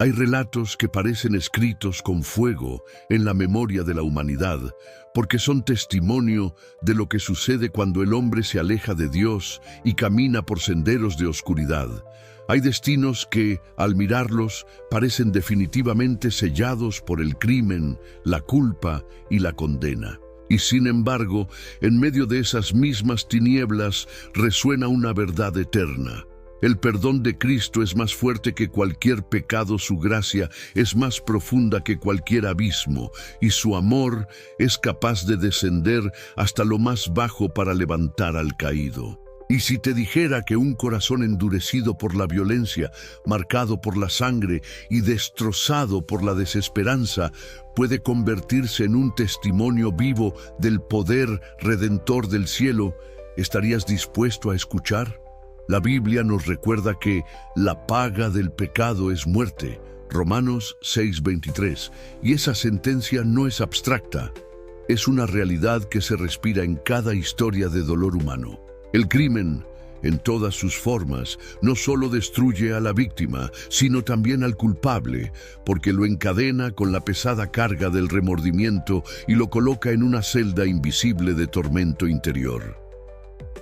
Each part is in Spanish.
Hay relatos que parecen escritos con fuego en la memoria de la humanidad, porque son testimonio de lo que sucede cuando el hombre se aleja de Dios y camina por senderos de oscuridad. Hay destinos que, al mirarlos, parecen definitivamente sellados por el crimen, la culpa y la condena. Y sin embargo, en medio de esas mismas tinieblas resuena una verdad eterna. El perdón de Cristo es más fuerte que cualquier pecado, su gracia es más profunda que cualquier abismo, y su amor es capaz de descender hasta lo más bajo para levantar al caído. Y si te dijera que un corazón endurecido por la violencia, marcado por la sangre y destrozado por la desesperanza, puede convertirse en un testimonio vivo del poder redentor del cielo, ¿estarías dispuesto a escuchar? La Biblia nos recuerda que la paga del pecado es muerte, Romanos 6:23, y esa sentencia no es abstracta, es una realidad que se respira en cada historia de dolor humano. El crimen, en todas sus formas, no solo destruye a la víctima, sino también al culpable, porque lo encadena con la pesada carga del remordimiento y lo coloca en una celda invisible de tormento interior.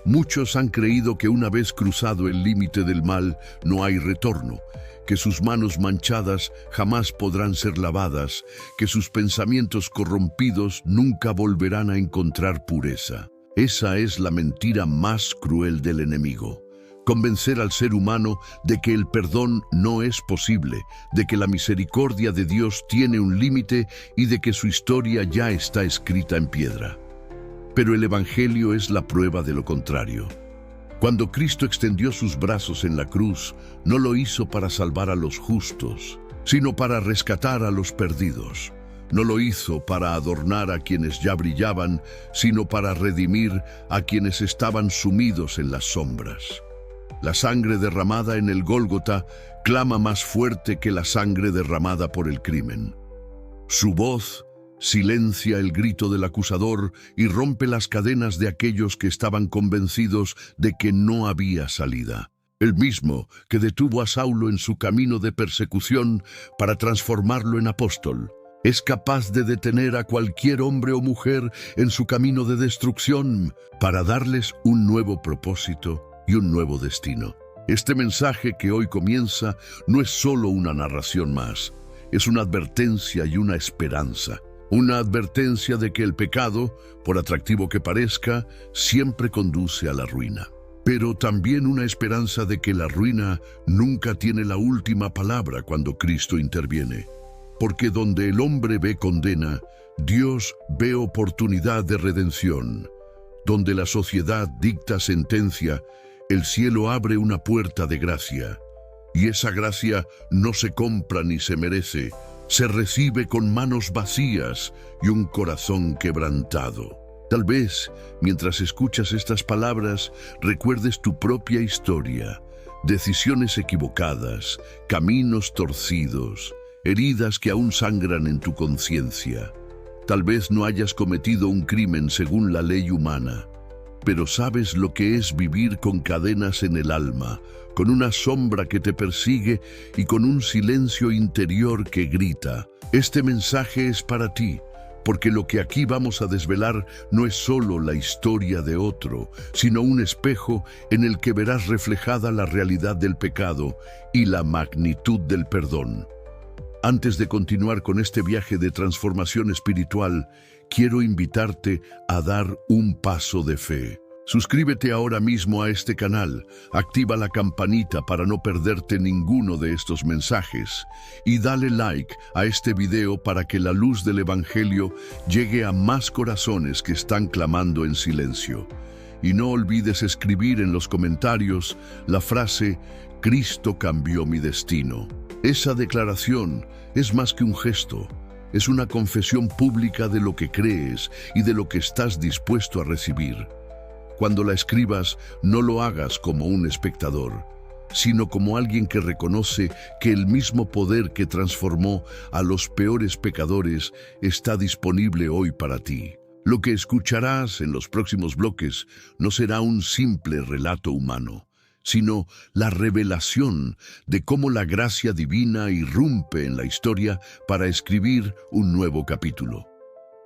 Muchos han creído que una vez cruzado el límite del mal no hay retorno, que sus manos manchadas jamás podrán ser lavadas, que sus pensamientos corrompidos nunca volverán a encontrar pureza. Esa es la mentira más cruel del enemigo. Convencer al ser humano de que el perdón no es posible, de que la misericordia de Dios tiene un límite y de que su historia ya está escrita en piedra. Pero el Evangelio es la prueba de lo contrario. Cuando Cristo extendió sus brazos en la cruz, no lo hizo para salvar a los justos, sino para rescatar a los perdidos. No lo hizo para adornar a quienes ya brillaban, sino para redimir a quienes estaban sumidos en las sombras. La sangre derramada en el Gólgota clama más fuerte que la sangre derramada por el crimen. Su voz silencia el grito del acusador y rompe las cadenas de aquellos que estaban convencidos de que no había salida. El mismo que detuvo a Saulo en su camino de persecución para transformarlo en apóstol, es capaz de detener a cualquier hombre o mujer en su camino de destrucción para darles un nuevo propósito y un nuevo destino. Este mensaje que hoy comienza no es solo una narración más, es una advertencia y una esperanza. Una advertencia de que el pecado, por atractivo que parezca, siempre conduce a la ruina. Pero también una esperanza de que la ruina nunca tiene la última palabra cuando Cristo interviene. Porque donde el hombre ve condena, Dios ve oportunidad de redención. Donde la sociedad dicta sentencia, el cielo abre una puerta de gracia. Y esa gracia no se compra ni se merece, se recibe con manos vacías y un corazón quebrantado. Tal vez, mientras escuchas estas palabras, recuerdes tu propia historia, decisiones equivocadas, caminos torcidos, heridas que aún sangran en tu conciencia. Tal vez no hayas cometido un crimen según la ley humana, pero sabes lo que es vivir con cadenas en el alma, con una sombra que te persigue y con un silencio interior que grita. Este mensaje es para ti, porque lo que aquí vamos a desvelar no es solo la historia de otro, sino un espejo en el que verás reflejada la realidad del pecado y la magnitud del perdón. Antes de continuar con este viaje de transformación espiritual, quiero invitarte a dar un paso de fe. Suscríbete ahora mismo a este canal, activa la campanita para no perderte ninguno de estos mensajes y dale like a este video para que la luz del Evangelio llegue a más corazones que están clamando en silencio. Y no olvides escribir en los comentarios la frase «Cristo cambió mi destino». Esa declaración es más que un gesto, es una confesión pública de lo que crees y de lo que estás dispuesto a recibir. Cuando la escribas, no lo hagas como un espectador, sino como alguien que reconoce que el mismo poder que transformó a los peores pecadores está disponible hoy para ti. Lo que escucharás en los próximos bloques no será un simple relato humano, sino la revelación de cómo la gracia divina irrumpe en la historia para escribir un nuevo capítulo.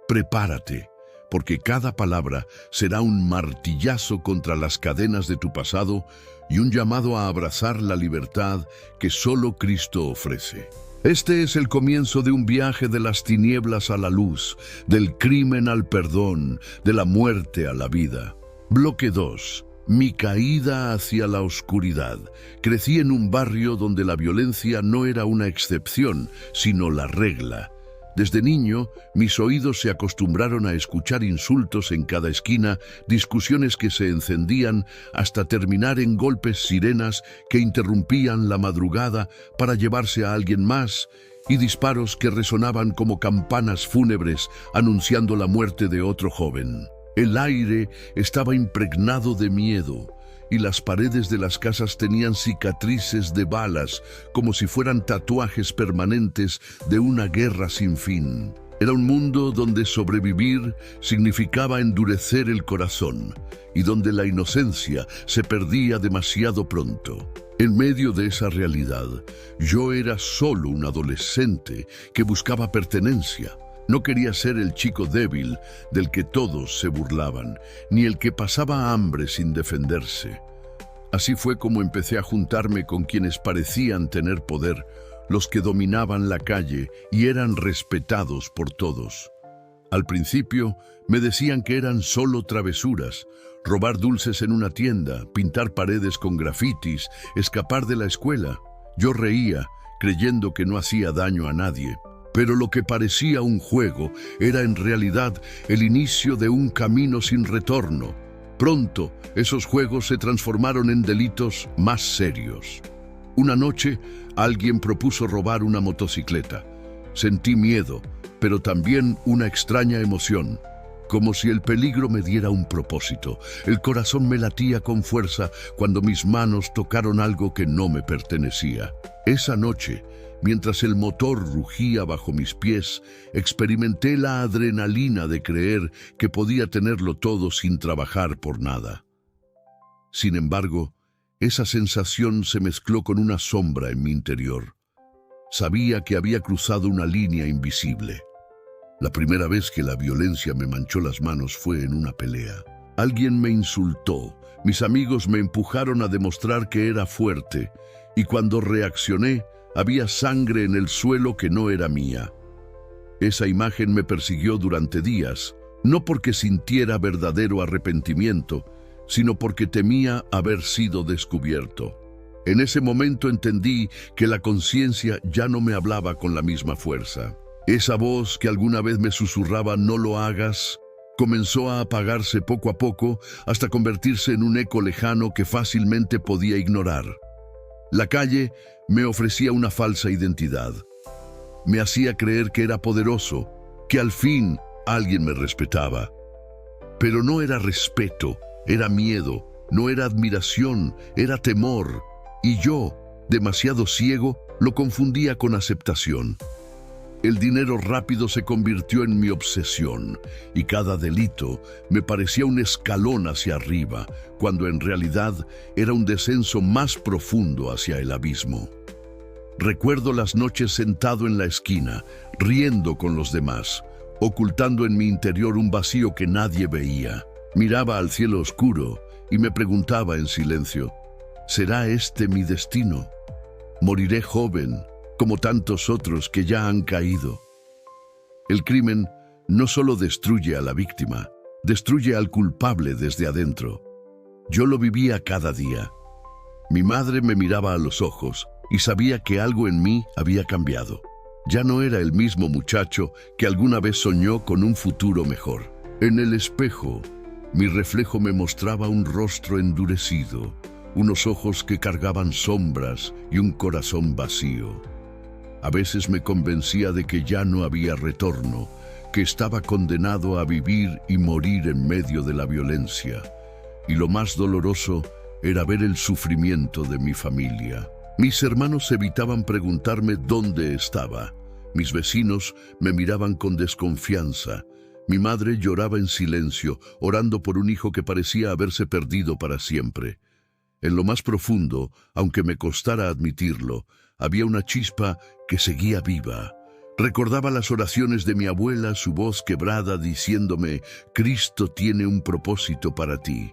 Prepárate, porque cada palabra será un martillazo contra las cadenas de tu pasado y un llamado a abrazar la libertad que solo Cristo ofrece. Este es el comienzo de un viaje de las tinieblas a la luz, del crimen al perdón, de la muerte a la vida. Bloque 2. Mi caída hacia la oscuridad. Crecí en un barrio donde la violencia no era una excepción, sino la regla. Desde niño, mis oídos se acostumbraron a escuchar insultos en cada esquina, discusiones que se encendían hasta terminar en golpes sirenas que interrumpían la madrugada para llevarse a alguien más, y disparos que resonaban como campanas fúnebres anunciando la muerte de otro joven. El aire estaba impregnado de miedo, y las paredes de las casas tenían cicatrices de balas, como si fueran tatuajes permanentes de una guerra sin fin. Era un mundo donde sobrevivir significaba endurecer el corazón, y donde la inocencia se perdía demasiado pronto. En medio de esa realidad, yo era solo un adolescente que buscaba pertenencia. No quería ser el chico débil del que todos se burlaban, ni el que pasaba hambre sin defenderse. Así fue como empecé a juntarme con quienes parecían tener poder, los que dominaban la calle y eran respetados por todos. Al principio me decían que eran solo travesuras: robar dulces en una tienda, pintar paredes con grafitis, escapar de la escuela. Yo reía, creyendo que no hacía daño a nadie. Pero lo que parecía un juego era en realidad el inicio de un camino sin retorno. Pronto, esos juegos se transformaron en delitos más serios. Una noche, alguien propuso robar una motocicleta. Sentí miedo, pero también una extraña emoción, como si el peligro me diera un propósito. El corazón me latía con fuerza cuando mis manos tocaron algo que no me pertenecía. Esa noche, mientras el motor rugía bajo mis pies, experimenté la adrenalina de creer que podía tenerlo todo sin trabajar por nada. Sin embargo, esa sensación se mezcló con una sombra en mi interior. Sabía que había cruzado una línea invisible. La primera vez que la violencia me manchó las manos fue en una pelea. Alguien me insultó, mis amigos me empujaron a demostrar que era fuerte, y cuando reaccioné, había sangre en el suelo que no era mía. Esa imagen me persiguió durante días, no porque sintiera verdadero arrepentimiento, sino porque temía haber sido descubierto. En ese momento entendí que la conciencia ya no me hablaba con la misma fuerza. Esa voz que alguna vez me susurraba «no lo hagas», comenzó a apagarse poco a poco hasta convertirse en un eco lejano que fácilmente podía ignorar. La calle me ofrecía una falsa identidad. Me hacía creer que era poderoso, que al fin alguien me respetaba. Pero no era respeto, era miedo, no era admiración, era temor. Y yo, demasiado ciego, lo confundía con aceptación. El dinero rápido se convirtió en mi obsesión, y cada delito me parecía un escalón hacia arriba, cuando en realidad era un descenso más profundo hacia el abismo. Recuerdo las noches sentado en la esquina, riendo con los demás, ocultando en mi interior un vacío que nadie veía. Miraba al cielo oscuro y me preguntaba en silencio: ¿será este mi destino? ¿Moriré joven, como tantos otros que ya han caído? El crimen no solo destruye a la víctima, destruye al culpable desde adentro. Yo lo vivía cada día. Mi madre me miraba a los ojos y sabía que algo en mí había cambiado. Ya no era el mismo muchacho que alguna vez soñó con un futuro mejor. En el espejo, mi reflejo me mostraba un rostro endurecido, unos ojos que cargaban sombras y un corazón vacío. A veces me convencía de que ya no había retorno, que estaba condenado a vivir y morir en medio de la violencia. Y lo más doloroso era ver el sufrimiento de mi familia. Mis hermanos evitaban preguntarme dónde estaba. Mis vecinos me miraban con desconfianza. Mi madre lloraba en silencio, orando por un hijo que parecía haberse perdido para siempre. En lo más profundo, aunque me costara admitirlo, había una chispa que seguía viva. Recordaba las oraciones de mi abuela, su voz quebrada diciéndome: Cristo tiene un propósito para ti.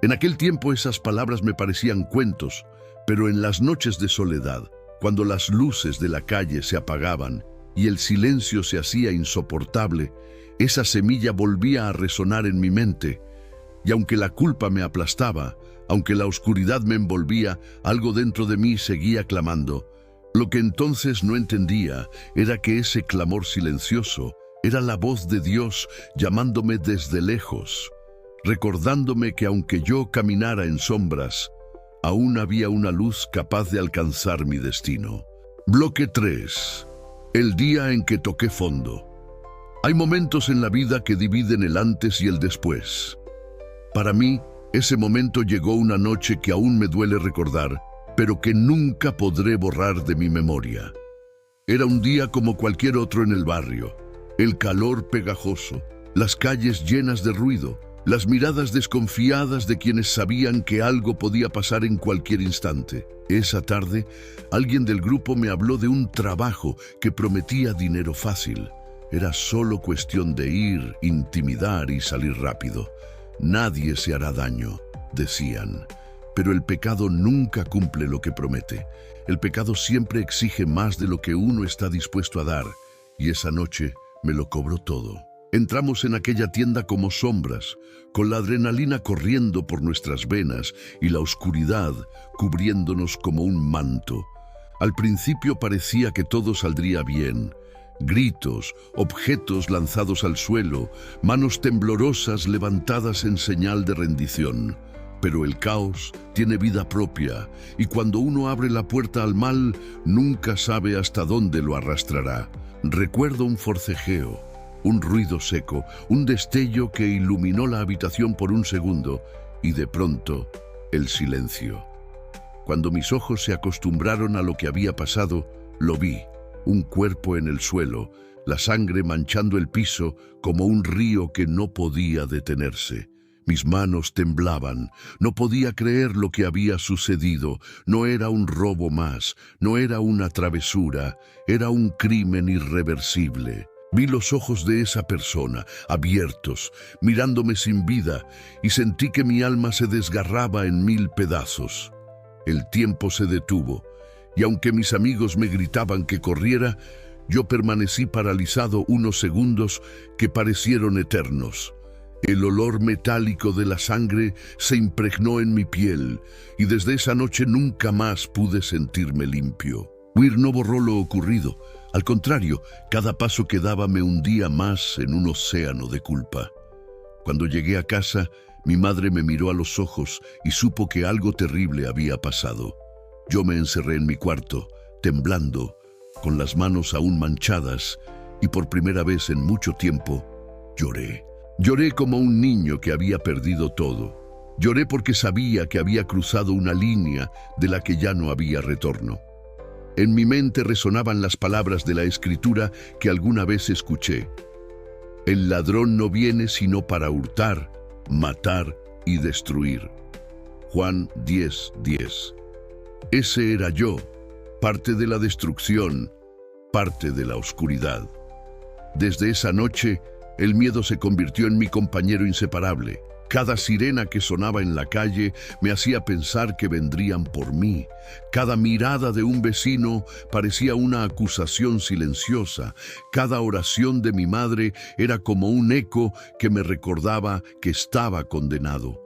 En aquel tiempo esas palabras me parecían cuentos, pero en las noches de soledad, cuando las luces de la calle se apagaban y el silencio se hacía insoportable, esa semilla volvía a resonar en mi mente, y aunque la culpa me aplastaba, aunque la oscuridad me envolvía, algo dentro de mí seguía clamando. Lo que entonces no entendía era que ese clamor silencioso era la voz de Dios llamándome desde lejos, recordándome que aunque yo caminara en sombras, aún había una luz capaz de alcanzar mi destino. Bloque 3. El día en que toqué fondo. Hay momentos en la vida que dividen el antes y el después. Para mí, ese momento llegó una noche que aún me duele recordar, pero que nunca podré borrar de mi memoria. Era un día como cualquier otro en el barrio. El calor pegajoso, las calles llenas de ruido, las miradas desconfiadas de quienes sabían que algo podía pasar en cualquier instante. Esa tarde, alguien del grupo me habló de un trabajo que prometía dinero fácil. Era solo cuestión de ir, intimidar y salir rápido. Nadie se hará daño, decían. Pero el pecado nunca cumple lo que promete. El pecado siempre exige más de lo que uno está dispuesto a dar, y esa noche me lo cobró todo. Entramos en aquella tienda como sombras, con la adrenalina corriendo por nuestras venas y la oscuridad cubriéndonos como un manto. Al principio parecía que todo saldría bien. Gritos, objetos lanzados al suelo, manos temblorosas levantadas en señal de rendición. Pero el caos tiene vida propia, y cuando uno abre la puerta al mal, nunca sabe hasta dónde lo arrastrará. Recuerdo un forcejeo, un ruido seco, un destello que iluminó la habitación por un segundo, y de pronto, el silencio. Cuando mis ojos se acostumbraron a lo que había pasado, lo vi, un cuerpo en el suelo, la sangre manchando el piso como un río que no podía detenerse. Mis manos temblaban, no podía creer lo que había sucedido. No era un robo más, no era una travesura, era un crimen irreversible. Vi los ojos de esa persona, abiertos, mirándome sin vida, y sentí que mi alma se desgarraba en 1000 pedazos. El tiempo se detuvo, y aunque mis amigos me gritaban que corriera, yo permanecí paralizado unos segundos que parecieron eternos. El olor metálico de la sangre se impregnó en mi piel, y desde esa noche nunca más pude sentirme limpio. Huir no borró lo ocurrido. Al contrario, cada paso que daba me hundía más en un océano de culpa. Cuando llegué a casa, mi madre me miró a los ojos y supo que algo terrible había pasado. Yo me encerré en mi cuarto, temblando, con las manos aún manchadas, y por primera vez en mucho tiempo, lloré. Lloré como un niño que había perdido todo. Lloré porque sabía que había cruzado una línea de la que ya no había retorno. En mi mente resonaban las palabras de la Escritura que alguna vez escuché. El ladrón no viene sino para hurtar, matar y destruir. Juan 10:10. Ese era yo, parte de la destrucción, parte de la oscuridad. Desde esa noche, el miedo se convirtió en mi compañero inseparable. Cada sirena que sonaba en la calle me hacía pensar que vendrían por mí. Cada mirada de un vecino parecía una acusación silenciosa. Cada oración de mi madre era como un eco que me recordaba que estaba condenado.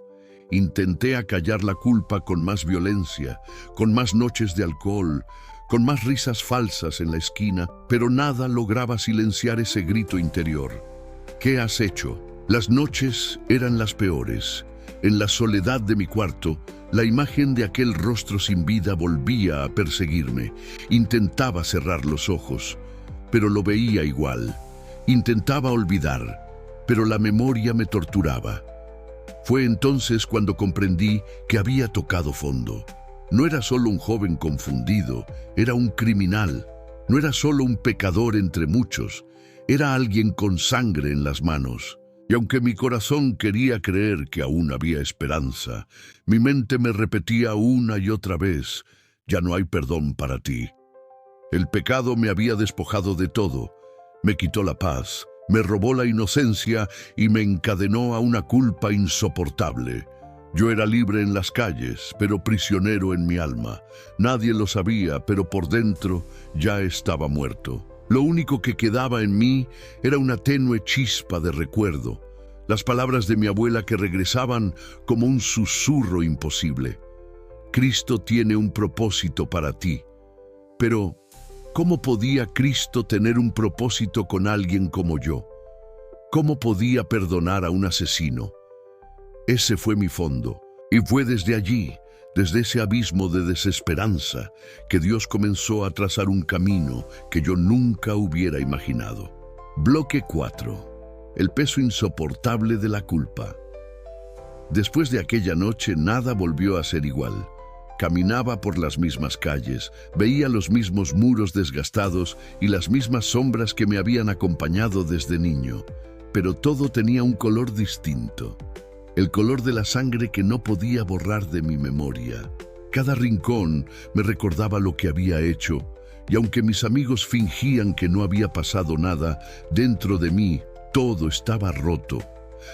Intenté acallar la culpa con más violencia, con más noches de alcohol, con más risas falsas en la esquina, pero nada lograba silenciar ese grito interior. ¿Qué has hecho? Las noches eran las peores. En la soledad de mi cuarto, la imagen de aquel rostro sin vida volvía a perseguirme. Intentaba cerrar los ojos, pero lo veía igual. Intentaba olvidar, pero la memoria me torturaba. Fue entonces cuando comprendí que había tocado fondo. No era solo un joven confundido, era un criminal. No era solo un pecador entre muchos, era alguien con sangre en las manos. Y aunque mi corazón quería creer que aún había esperanza, mi mente me repetía una y otra vez: ya no hay perdón para ti. El pecado me había despojado de todo, me quitó la paz, me robó la inocencia y me encadenó a una culpa insoportable. Yo era libre en las calles, pero prisionero en mi alma. Nadie lo sabía, pero por dentro ya estaba muerto. Lo único que quedaba en mí era una tenue chispa de recuerdo, las palabras de mi abuela que regresaban como un susurro imposible. Cristo tiene un propósito para ti. Pero, ¿cómo podía Cristo tener un propósito con alguien como yo? ¿Cómo podía perdonar a un asesino? Ese fue mi fondo, y fue desde allí, desde ese abismo de desesperanza, que Dios comenzó a trazar un camino que yo nunca hubiera imaginado. Bloque 4. El peso insoportable de la culpa. Después de aquella noche, nada volvió a ser igual. Caminaba por las mismas calles, veía los mismos muros desgastados y las mismas sombras que me habían acompañado desde niño, pero todo tenía un color distinto. El color de la sangre que no podía borrar de mi memoria. Cada rincón me recordaba lo que había hecho, y aunque mis amigos fingían que no había pasado nada, dentro de mí todo estaba roto.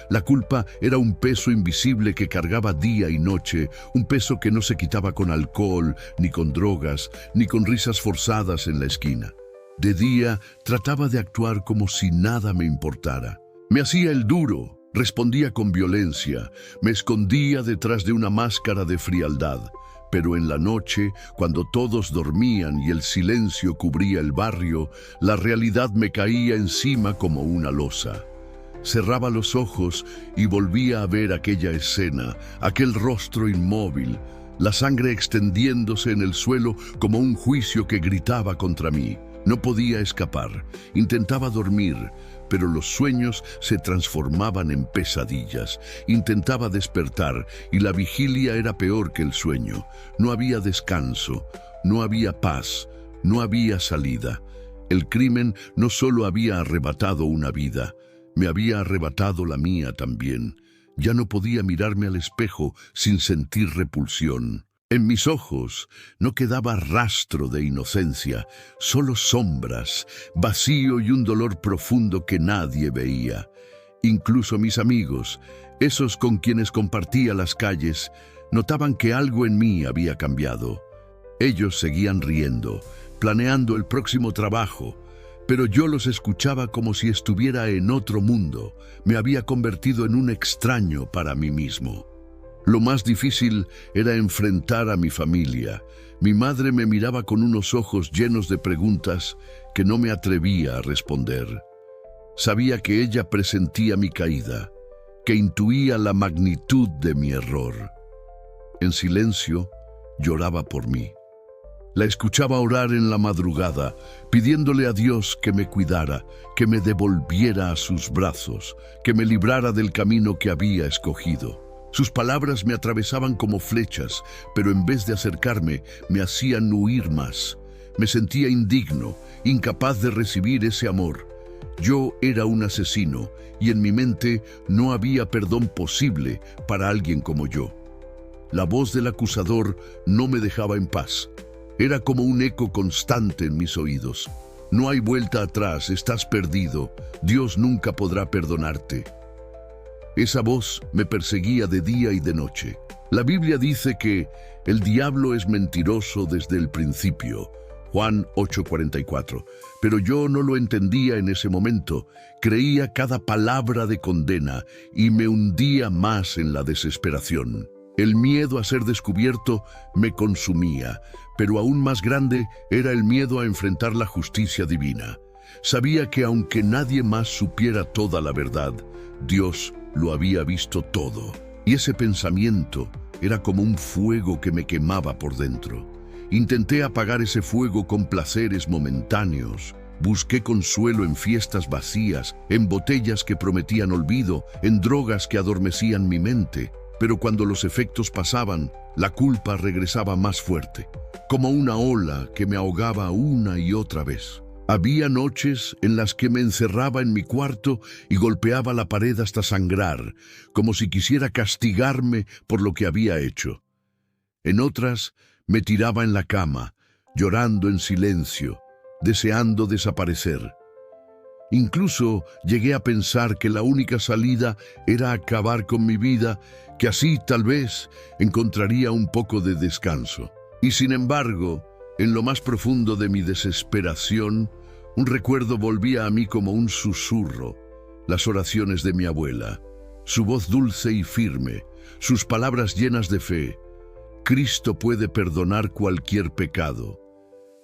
La culpa era un peso invisible que cargaba día y noche, un peso que no se quitaba con alcohol, ni con drogas, ni con risas forzadas en la esquina. De día trataba de actuar como si nada me importara. Me hacía el duro. Respondía con violencia, me escondía detrás de una máscara de frialdad, pero en la noche, cuando todos dormían y el silencio cubría el barrio, la realidad me caía encima como una losa. Cerraba los ojos y volvía a ver aquella escena, aquel rostro inmóvil, la sangre extendiéndose en el suelo como un juicio que gritaba contra mí. No podía escapar, intentaba dormir, pero los sueños se transformaban en pesadillas. Intentaba despertar y la vigilia era peor que el sueño. No había descanso, no había paz, no había salida. El crimen no solo había arrebatado una vida, me había arrebatado la mía también. Ya no podía mirarme al espejo sin sentir repulsión. En mis ojos no quedaba rastro de inocencia, solo sombras, vacío y un dolor profundo que nadie veía. Incluso mis amigos, esos con quienes compartía las calles, notaban que algo en mí había cambiado. Ellos seguían riendo, planeando el próximo trabajo, pero yo los escuchaba como si estuviera en otro mundo. Me había convertido en un extraño para mí mismo. Lo más difícil era enfrentar a mi familia. Mi madre me miraba con unos ojos llenos de preguntas que no me atrevía a responder. Sabía que ella presentía mi caída, que intuía la magnitud de mi error. En silencio, lloraba por mí. La escuchaba orar en la madrugada, pidiéndole a Dios que me cuidara, que me devolviera a sus brazos, que me librara del camino que había escogido. Sus palabras me atravesaban como flechas, pero en vez de acercarme, me hacían huir más. Me sentía indigno, incapaz de recibir ese amor. Yo era un asesino, y en mi mente no había perdón posible para alguien como yo. La voz del acusador no me dejaba en paz. Era como un eco constante en mis oídos. No hay vuelta atrás, estás perdido. Dios nunca podrá perdonarte. Esa voz me perseguía de día y de noche. La Biblia dice que el diablo es mentiroso desde el principio. Juan 8:44. Pero yo no lo entendía en ese momento. Creía cada palabra de condena y me hundía más en la desesperación. El miedo a ser descubierto me consumía, pero aún más grande era el miedo a enfrentar la justicia divina. Sabía que aunque nadie más supiera toda la verdad, Dios lo había visto todo. Y ese pensamiento era como un fuego que me quemaba por dentro. Intenté apagar ese fuego con placeres momentáneos. Busqué consuelo en fiestas vacías, en botellas que prometían olvido, en drogas que adormecían mi mente. Pero cuando los efectos pasaban, la culpa regresaba más fuerte, como una ola que me ahogaba una y otra vez. Había noches en las que me encerraba en mi cuarto y golpeaba la pared hasta sangrar, como si quisiera castigarme por lo que había hecho. En otras, me tiraba en la cama, llorando en silencio, deseando desaparecer. Incluso llegué a pensar que la única salida era acabar con mi vida, que así tal vez encontraría un poco de descanso. Y sin embargo, en lo más profundo de mi desesperación, un recuerdo volvía a mí como un susurro, las oraciones de mi abuela, su voz dulce y firme, sus palabras llenas de fe. Cristo puede perdonar cualquier pecado.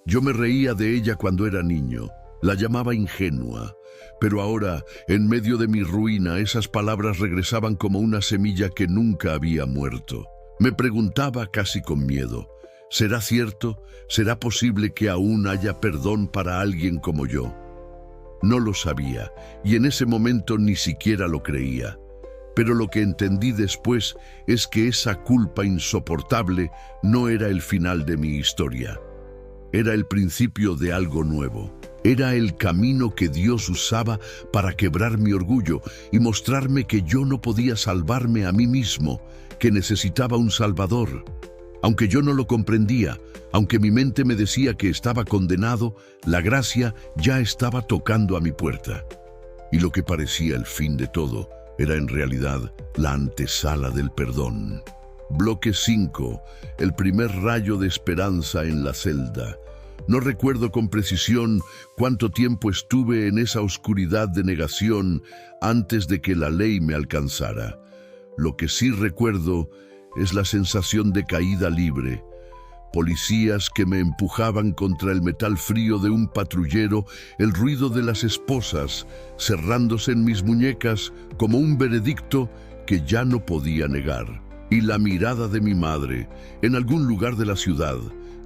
Yo me reía de ella cuando era niño, la llamaba ingenua, pero ahora, en medio de mi ruina, esas palabras regresaban como una semilla que nunca había muerto. Me preguntaba casi con miedo, ¿será cierto? ¿Será posible que aún haya perdón para alguien como yo? No lo sabía, y en ese momento ni siquiera lo creía. Pero lo que entendí después es que esa culpa insoportable no era el final de mi historia. Era el principio de algo nuevo. Era el camino que Dios usaba para quebrar mi orgullo y mostrarme que yo no podía salvarme a mí mismo, que necesitaba un Salvador. Aunque yo no lo comprendía, aunque mi mente me decía que estaba condenado, la gracia ya estaba tocando a mi puerta. Y lo que parecía el fin de todo era en realidad la antesala del perdón. Bloque 5. El primer rayo de esperanza en la celda. No recuerdo con precisión cuánto tiempo estuve en esa oscuridad de negación antes de que la ley me alcanzara. Lo que sí recuerdo es la sensación de caída libre. Policías que me empujaban contra el metal frío de un patrullero, el ruido de las esposas cerrándose en mis muñecas como un veredicto que ya no podía negar. Y la mirada de mi madre en algún lugar de la ciudad,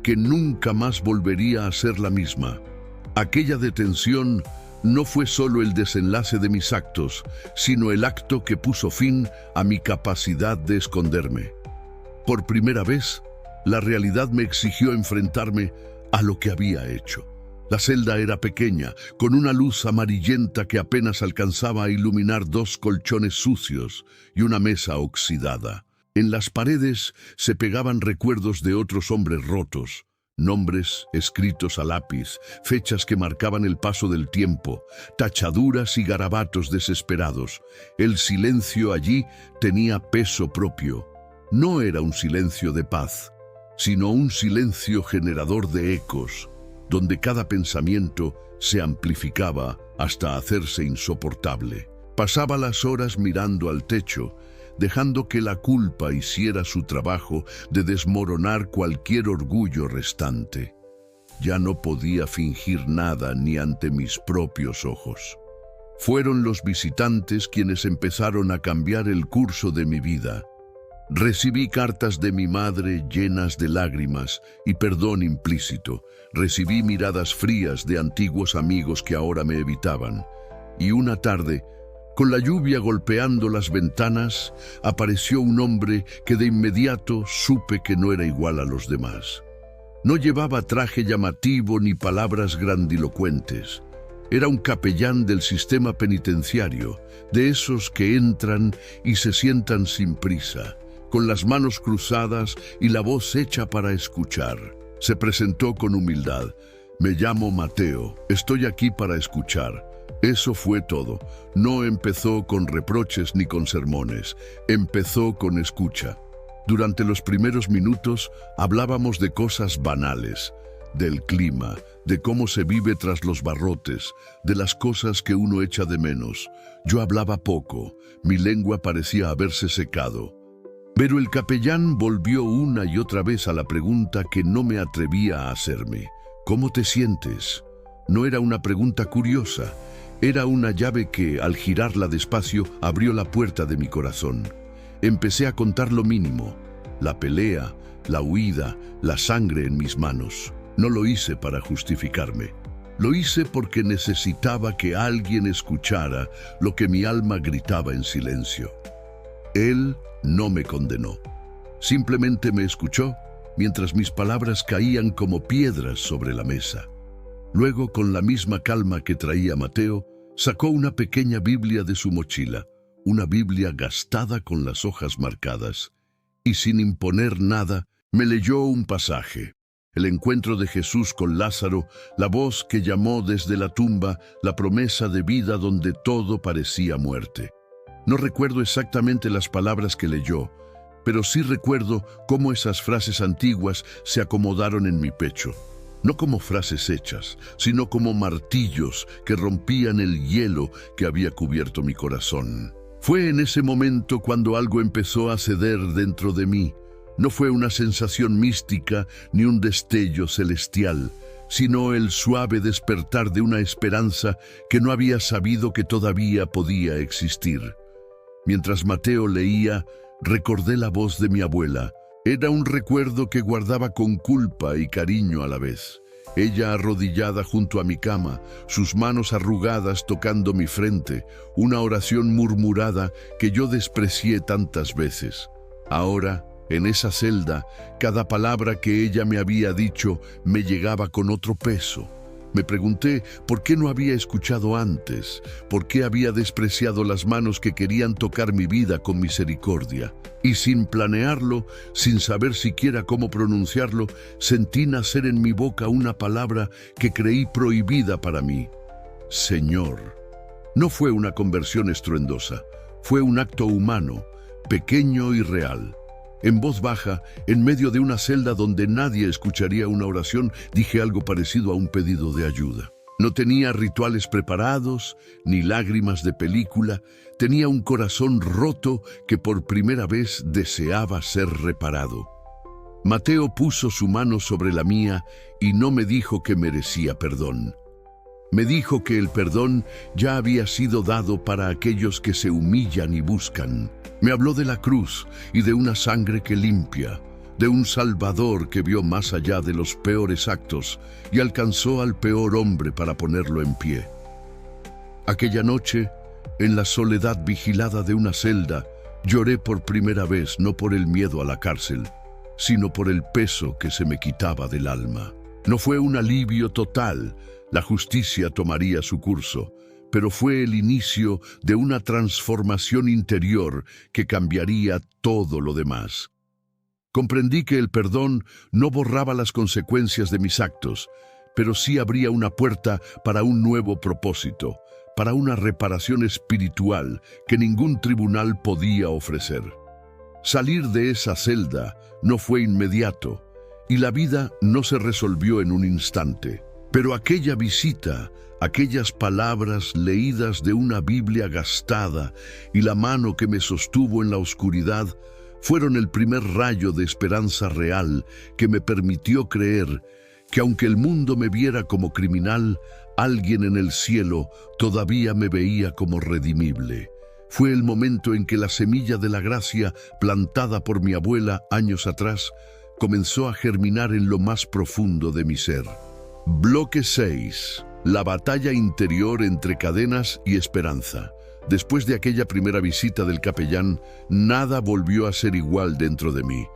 que nunca más volvería a ser la misma. Aquella detención no fue solo el desenlace de mis actos, sino el acto que puso fin a mi capacidad de esconderme. Por primera vez, la realidad me exigió enfrentarme a lo que había hecho. La celda era pequeña, con una luz amarillenta que apenas alcanzaba a iluminar 2 colchones sucios y una mesa oxidada. En las paredes se pegaban recuerdos de otros hombres rotos, nombres escritos a lápiz, fechas que marcaban el paso del tiempo, tachaduras y garabatos desesperados. El silencio allí tenía peso propio. No era un silencio de paz, sino un silencio generador de ecos, donde cada pensamiento se amplificaba hasta hacerse insoportable. Pasaba las horas mirando al techo, dejando que la culpa hiciera su trabajo de desmoronar cualquier orgullo restante. Ya no podía fingir nada ni ante mis propios ojos. Fueron los visitantes quienes empezaron a cambiar el curso de mi vida. Recibí cartas de mi madre llenas de lágrimas y perdón implícito. Recibí miradas frías de antiguos amigos que ahora me evitaban. Y una tarde, con la lluvia golpeando las ventanas, apareció un hombre que de inmediato supe que no era igual a los demás. No llevaba traje llamativo ni palabras grandilocuentes. Era un capellán del sistema penitenciario, de esos que entran y se sientan sin prisa, con las manos cruzadas y la voz hecha para escuchar. Se presentó con humildad. Me llamo Mateo, estoy aquí para escuchar. Eso fue todo. No empezó con reproches ni con sermones. Empezó con escucha. Durante los primeros minutos hablábamos de cosas banales, del clima, de cómo se vive tras los barrotes, de las cosas que uno echa de menos. Yo hablaba poco, mi lengua parecía haberse secado. Pero el capellán volvió una y otra vez a la pregunta que no me atrevía a hacerme. ¿Cómo te sientes? No era una pregunta curiosa. Era una llave que, al girarla despacio, abrió la puerta de mi corazón. Empecé a contar lo mínimo: la pelea, la huida, la sangre en mis manos. No lo hice para justificarme. Lo hice porque necesitaba que alguien escuchara lo que mi alma gritaba en silencio. Él no me condenó. Simplemente me escuchó mientras mis palabras caían como piedras sobre la mesa. Luego, con la misma calma que traía Mateo, sacó una pequeña Biblia de su mochila, una Biblia gastada con las hojas marcadas, y sin imponer nada, me leyó un pasaje. El encuentro de Jesús con Lázaro, la voz que llamó desde la tumba, la promesa de vida donde todo parecía muerte. No recuerdo exactamente las palabras que leyó, pero sí recuerdo cómo esas frases antiguas se acomodaron en mi pecho. No como frases hechas, sino como martillos que rompían el hielo que había cubierto mi corazón. Fue en ese momento cuando algo empezó a ceder dentro de mí. No fue una sensación mística ni un destello celestial, sino el suave despertar de una esperanza que no había sabido que todavía podía existir. Mientras Mateo leía, recordé la voz de mi abuela. Era un recuerdo que guardaba con culpa y cariño a la vez. Ella arrodillada junto a mi cama, sus manos arrugadas tocando mi frente, una oración murmurada que yo desprecié tantas veces. Ahora, en esa celda, cada palabra que ella me había dicho me llegaba con otro peso. Me pregunté por qué no había escuchado antes, por qué había despreciado las manos que querían tocar mi vida con misericordia. Y sin planearlo, sin saber siquiera cómo pronunciarlo, sentí nacer en mi boca una palabra que creí prohibida para mí: Señor. No fue una conversión estruendosa, fue un acto humano, pequeño y real. En voz baja, en medio de una celda donde nadie escucharía una oración, dije algo parecido a un pedido de ayuda. No tenía rituales preparados, ni lágrimas de película. Tenía un corazón roto que por primera vez deseaba ser reparado. Mateo puso su mano sobre la mía y no me dijo que merecía perdón. Me dijo que el perdón ya había sido dado para aquellos que se humillan y buscan. Me habló de la cruz y de una sangre que limpia, de un Salvador que vio más allá de los peores actos y alcanzó al peor hombre para ponerlo en pie. Aquella noche, en la soledad vigilada de una celda, lloré por primera vez no por el miedo a la cárcel, sino por el peso que se me quitaba del alma. No fue un alivio total, la justicia tomaría su curso, pero fue el inicio de una transformación interior que cambiaría todo lo demás. Comprendí que el perdón no borraba las consecuencias de mis actos, pero sí abría una puerta para un nuevo propósito, para una reparación espiritual que ningún tribunal podía ofrecer. Salir de esa celda no fue inmediato, y la vida no se resolvió en un instante. Pero aquella visita, aquellas palabras leídas de una Biblia gastada y la mano que me sostuvo en la oscuridad fueron el primer rayo de esperanza real que me permitió creer que aunque el mundo me viera como criminal, alguien en el cielo todavía me veía como redimible. Fue el momento en que la semilla de la gracia, plantada por mi abuela años atrás, comenzó a germinar en lo más profundo de mi ser. Bloque 6. La batalla interior entre cadenas y esperanza. Después de aquella primera visita del capellán, nada volvió a ser igual dentro de mí.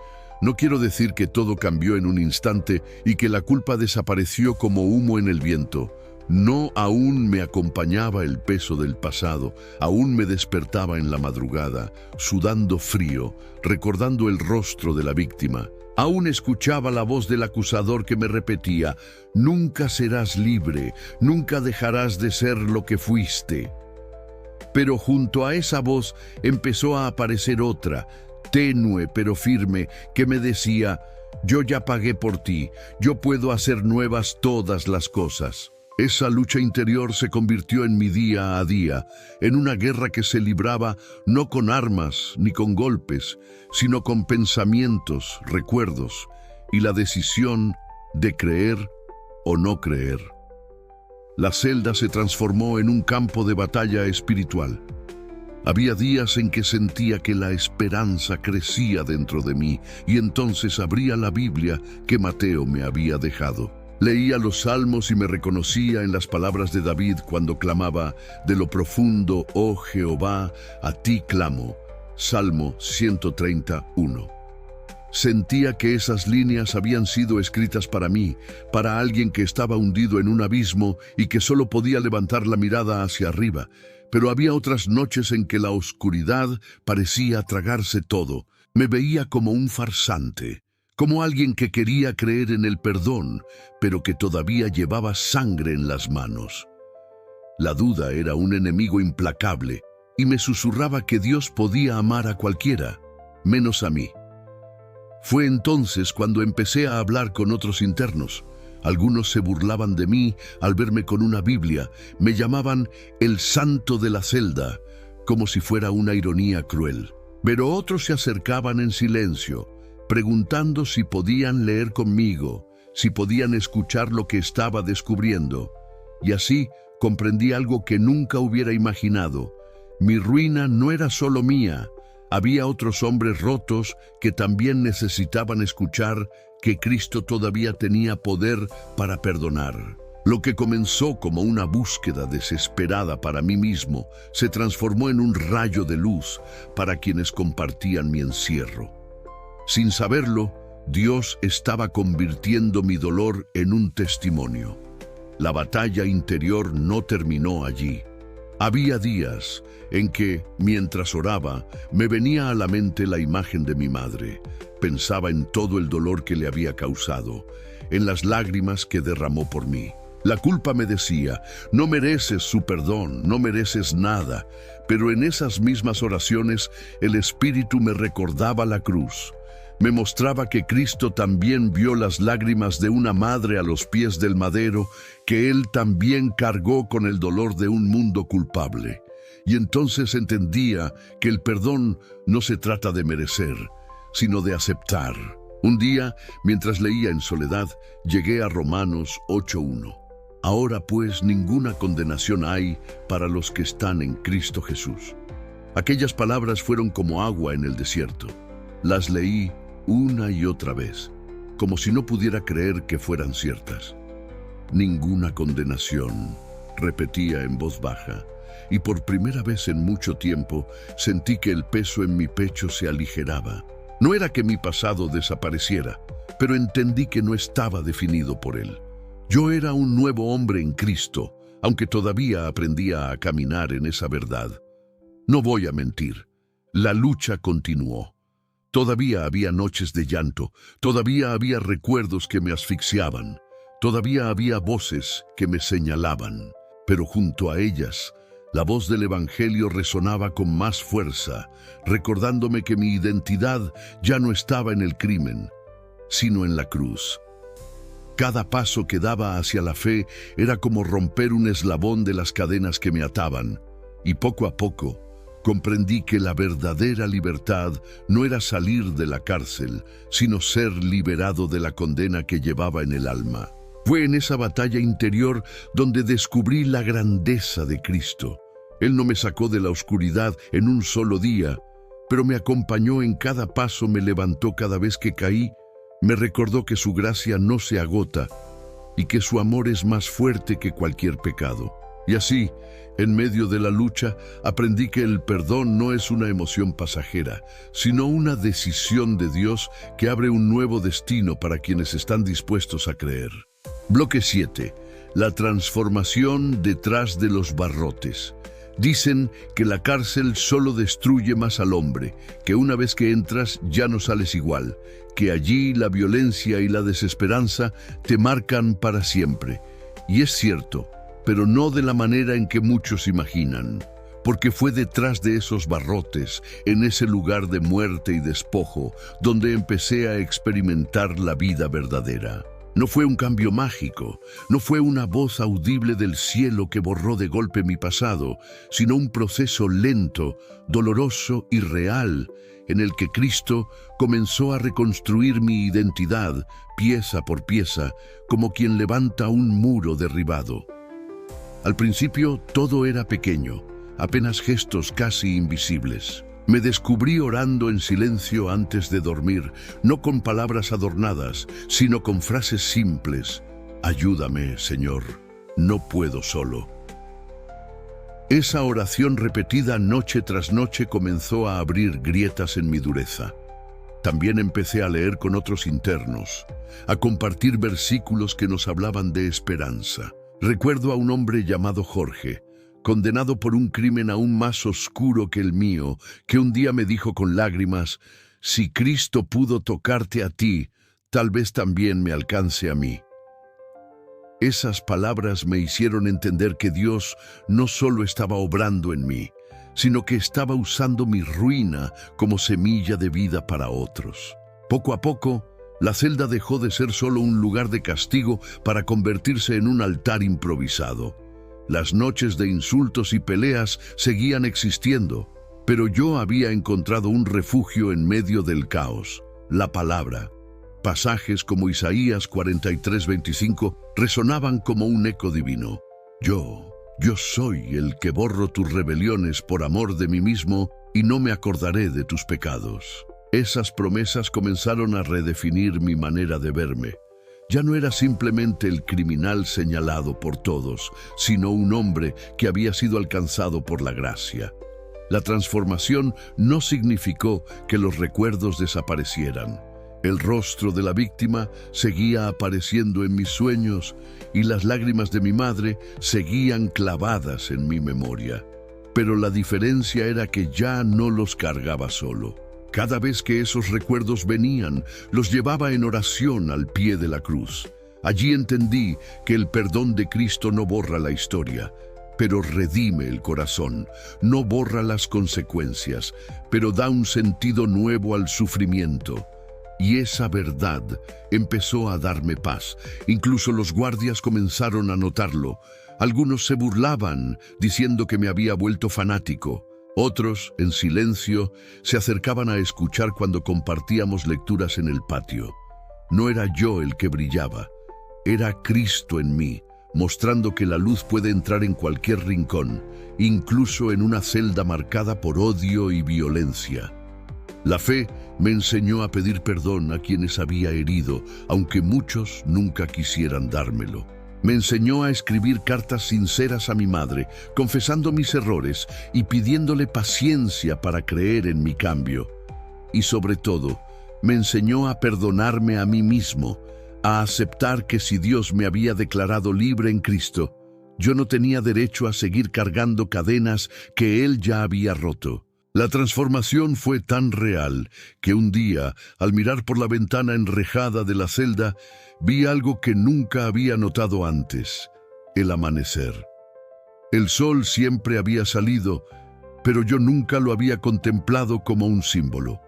No quiero decir que todo cambió en un instante y que la culpa desapareció como humo en el viento. No, aún me acompañaba el peso del pasado, aún me despertaba en la madrugada, sudando frío, recordando el rostro de la víctima. Aún escuchaba la voz del acusador que me repetía: nunca serás libre, nunca dejarás de ser lo que fuiste. Pero junto a esa voz empezó a aparecer otra, tenue pero firme, que me decía: yo ya pagué por ti, yo puedo hacer nuevas todas las cosas. Esa lucha interior se convirtió en mi día a día, en una guerra que se libraba no con armas ni con golpes, sino con pensamientos, recuerdos y la decisión de creer o no creer. La celda se transformó en un campo de batalla espiritual. Había días en que sentía que la esperanza crecía dentro de mí y entonces abría la Biblia que Mateo me había dejado. Leía los salmos y me reconocía en las palabras de David cuando clamaba: de lo profundo, oh Jehová, a ti clamo. Salmo 131. Sentía que esas líneas habían sido escritas para mí, para alguien que estaba hundido en un abismo y que solo podía levantar la mirada hacia arriba. Pero había otras noches en que la oscuridad parecía tragarse todo. Me veía como un farsante, como alguien que quería creer en el perdón, pero que todavía llevaba sangre en las manos. La duda era un enemigo implacable y me susurraba que Dios podía amar a cualquiera, menos a mí. Fue entonces cuando empecé a hablar con otros internos. Algunos se burlaban de mí al verme con una Biblia, me llamaban el santo de la celda, como si fuera una ironía cruel. Pero otros se acercaban en silencio, preguntando si podían leer conmigo, si podían escuchar lo que estaba descubriendo. Y así comprendí algo que nunca hubiera imaginado. Mi ruina no era solo mía. Había otros hombres rotos que también necesitaban escuchar que Cristo todavía tenía poder para perdonar. Lo que comenzó como una búsqueda desesperada para mí mismo se transformó en un rayo de luz para quienes compartían mi encierro. Sin saberlo, Dios estaba convirtiendo mi dolor en un testimonio. La batalla interior no terminó allí. Había días en que, mientras oraba, me venía a la mente la imagen de mi madre. Pensaba en todo el dolor que le había causado, en las lágrimas que derramó por mí. La culpa me decía, no mereces su perdón, no mereces nada. Pero en esas mismas oraciones, el Espíritu me recordaba la cruz. Me mostraba que Cristo también vio las lágrimas de una madre a los pies del madero, que Él también cargó con el dolor de un mundo culpable. Y entonces entendía que el perdón no se trata de merecer, sino de aceptar. Un día, mientras leía en soledad, llegué a Romanos 8:1. Ahora pues ninguna condenación hay para los que están en Cristo Jesús. Aquellas palabras fueron como agua en el desierto. Las leí una y otra vez, como si no pudiera creer que fueran ciertas. Ninguna condenación, repetía en voz baja, y por primera vez en mucho tiempo sentí que el peso en mi pecho se aligeraba. No era que mi pasado desapareciera, pero entendí que no estaba definido por él. Yo era un nuevo hombre en Cristo, aunque todavía aprendía a caminar en esa verdad. No voy a mentir, la lucha continuó. Todavía había noches de llanto, todavía había recuerdos que me asfixiaban, todavía había voces que me señalaban, pero junto a ellas, la voz del Evangelio resonaba con más fuerza, recordándome que mi identidad ya no estaba en el crimen, sino en la cruz. Cada paso que daba hacia la fe era como romper un eslabón de las cadenas que me ataban, y poco a poco, comprendí que la verdadera libertad no era salir de la cárcel, sino ser liberado de la condena que llevaba en el alma. Fue en esa batalla interior donde descubrí la grandeza de Cristo. Él no me sacó de la oscuridad en un solo día, pero me acompañó en cada paso, me levantó cada vez que caí, me recordó que su gracia no se agota y que su amor es más fuerte que cualquier pecado. Y así, en medio de la lucha, aprendí que el perdón no es una emoción pasajera, sino una decisión de Dios que abre un nuevo destino para quienes están dispuestos a creer. Bloque 7. La transformación detrás de los barrotes. Dicen que la cárcel solo destruye más al hombre, que una vez que entras ya no sales igual, que allí la violencia y la desesperanza te marcan para siempre. Y es cierto, pero no de la manera en que muchos imaginan, porque fue detrás de esos barrotes, en ese lugar de muerte y despojo, donde empecé a experimentar la vida verdadera. No fue un cambio mágico, no fue una voz audible del cielo que borró de golpe mi pasado, sino un proceso lento, doloroso y real, en el que Cristo comenzó a reconstruir mi identidad, pieza por pieza, como quien levanta un muro derribado. Al principio todo era pequeño, apenas gestos casi invisibles. Me descubrí orando en silencio antes de dormir, no con palabras adornadas, sino con frases simples. Ayúdame, Señor, no puedo solo. Esa oración repetida noche tras noche comenzó a abrir grietas en mi dureza. También empecé a leer con otros internos, a compartir versículos que nos hablaban de esperanza. Recuerdo a un hombre llamado Jorge, condenado por un crimen aún más oscuro que el mío, que un día me dijo con lágrimas: «Si Cristo pudo tocarte a ti, tal vez también me alcance a mí». Esas palabras me hicieron entender que Dios no solo estaba obrando en mí, sino que estaba usando mi ruina como semilla de vida para otros. Poco a poco, la celda dejó de ser solo un lugar de castigo para convertirse en un altar improvisado. Las noches de insultos y peleas seguían existiendo, pero yo había encontrado un refugio en medio del caos: la palabra. Pasajes como Isaías 43:25 resonaban como un eco divino. Yo soy el que borro tus rebeliones por amor de mí mismo y no me acordaré de tus pecados. Esas promesas comenzaron a redefinir mi manera de verme. Ya no era simplemente el criminal señalado por todos, sino un hombre que había sido alcanzado por la gracia. La transformación no significó que los recuerdos desaparecieran. El rostro de la víctima seguía apareciendo en mis sueños y las lágrimas de mi madre seguían clavadas en mi memoria. Pero la diferencia era que ya no los cargaba solo. Cada vez que esos recuerdos venían, los llevaba en oración al pie de la cruz. Allí entendí que el perdón de Cristo no borra la historia, pero redime el corazón. No borra las consecuencias, pero da un sentido nuevo al sufrimiento. Y esa verdad empezó a darme paz. Incluso los guardias comenzaron a notarlo. Algunos se burlaban, diciendo que me había vuelto fanático. Otros, en silencio, se acercaban a escuchar cuando compartíamos lecturas en el patio. No era yo el que brillaba, era Cristo en mí, mostrando que la luz puede entrar en cualquier rincón, incluso en una celda marcada por odio y violencia. La fe me enseñó a pedir perdón a quienes había herido, aunque muchos nunca quisieran dármelo. Me enseñó a escribir cartas sinceras a mi madre, confesando mis errores y pidiéndole paciencia para creer en mi cambio. Y sobre todo, me enseñó a perdonarme a mí mismo, a aceptar que si Dios me había declarado libre en Cristo, yo no tenía derecho a seguir cargando cadenas que Él ya había roto. La transformación fue tan real que un día, al mirar por la ventana enrejada de la celda, vi algo que nunca había notado antes: el amanecer. El sol siempre había salido, pero yo nunca lo había contemplado como un símbolo.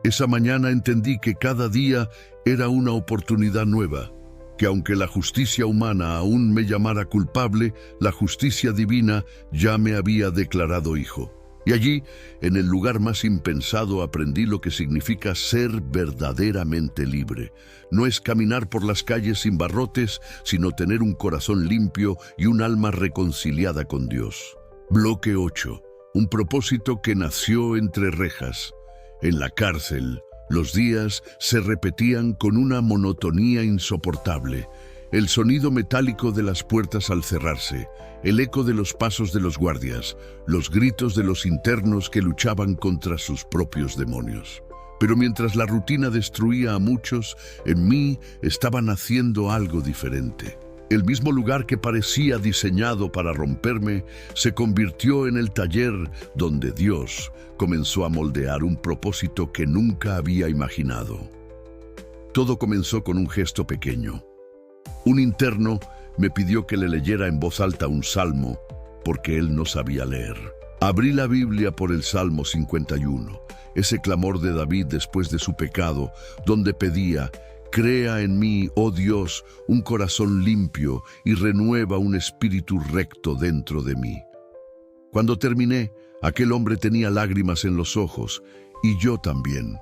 Esa mañana entendí que cada día era una oportunidad nueva, que aunque la justicia humana aún me llamara culpable, la justicia divina ya me había declarado hijo. Y allí, en el lugar más impensado, aprendí lo que significa ser verdaderamente libre. No es caminar por las calles sin barrotes, sino tener un corazón limpio y un alma reconciliada con Dios. Bloque 8. Un propósito que nació entre rejas. En la cárcel, los días se repetían con una monotonía insoportable. El sonido metálico de las puertas al cerrarse, el eco de los pasos de los guardias, los gritos de los internos que luchaban contra sus propios demonios. Pero mientras la rutina destruía a muchos, en mí estaba naciendo algo diferente. El mismo lugar que parecía diseñado para romperme se convirtió en el taller donde Dios comenzó a moldear un propósito que nunca había imaginado. Todo comenzó con un gesto pequeño. Un interno me pidió que le leyera en voz alta un salmo, porque él no sabía leer. Abrí la Biblia por el Salmo 51, ese clamor de David después de su pecado, donde pedía: «Crea en mí, oh Dios, un corazón limpio y renueva un espíritu recto dentro de mí». Cuando terminé, aquel hombre tenía lágrimas en los ojos, y yo también.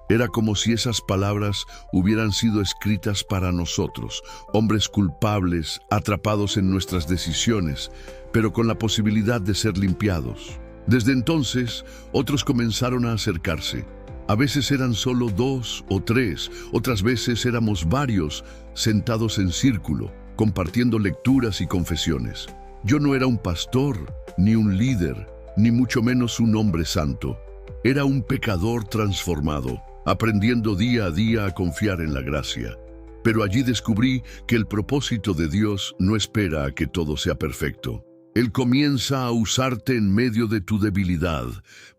Era como si esas palabras hubieran sido escritas para nosotros, hombres culpables, atrapados en nuestras decisiones, pero con la posibilidad de ser limpiados. Desde entonces, otros comenzaron a acercarse. A veces eran solo 2 o 3, otras veces éramos varios, sentados en círculo, compartiendo lecturas y confesiones. Yo no era un pastor, ni un líder, ni mucho menos un hombre santo. Era un pecador transformado. aprendiendo día a día a confiar en la gracia. Pero allí descubrí que el propósito de Dios no espera a que todo sea perfecto. Él comienza a usarte en medio de tu debilidad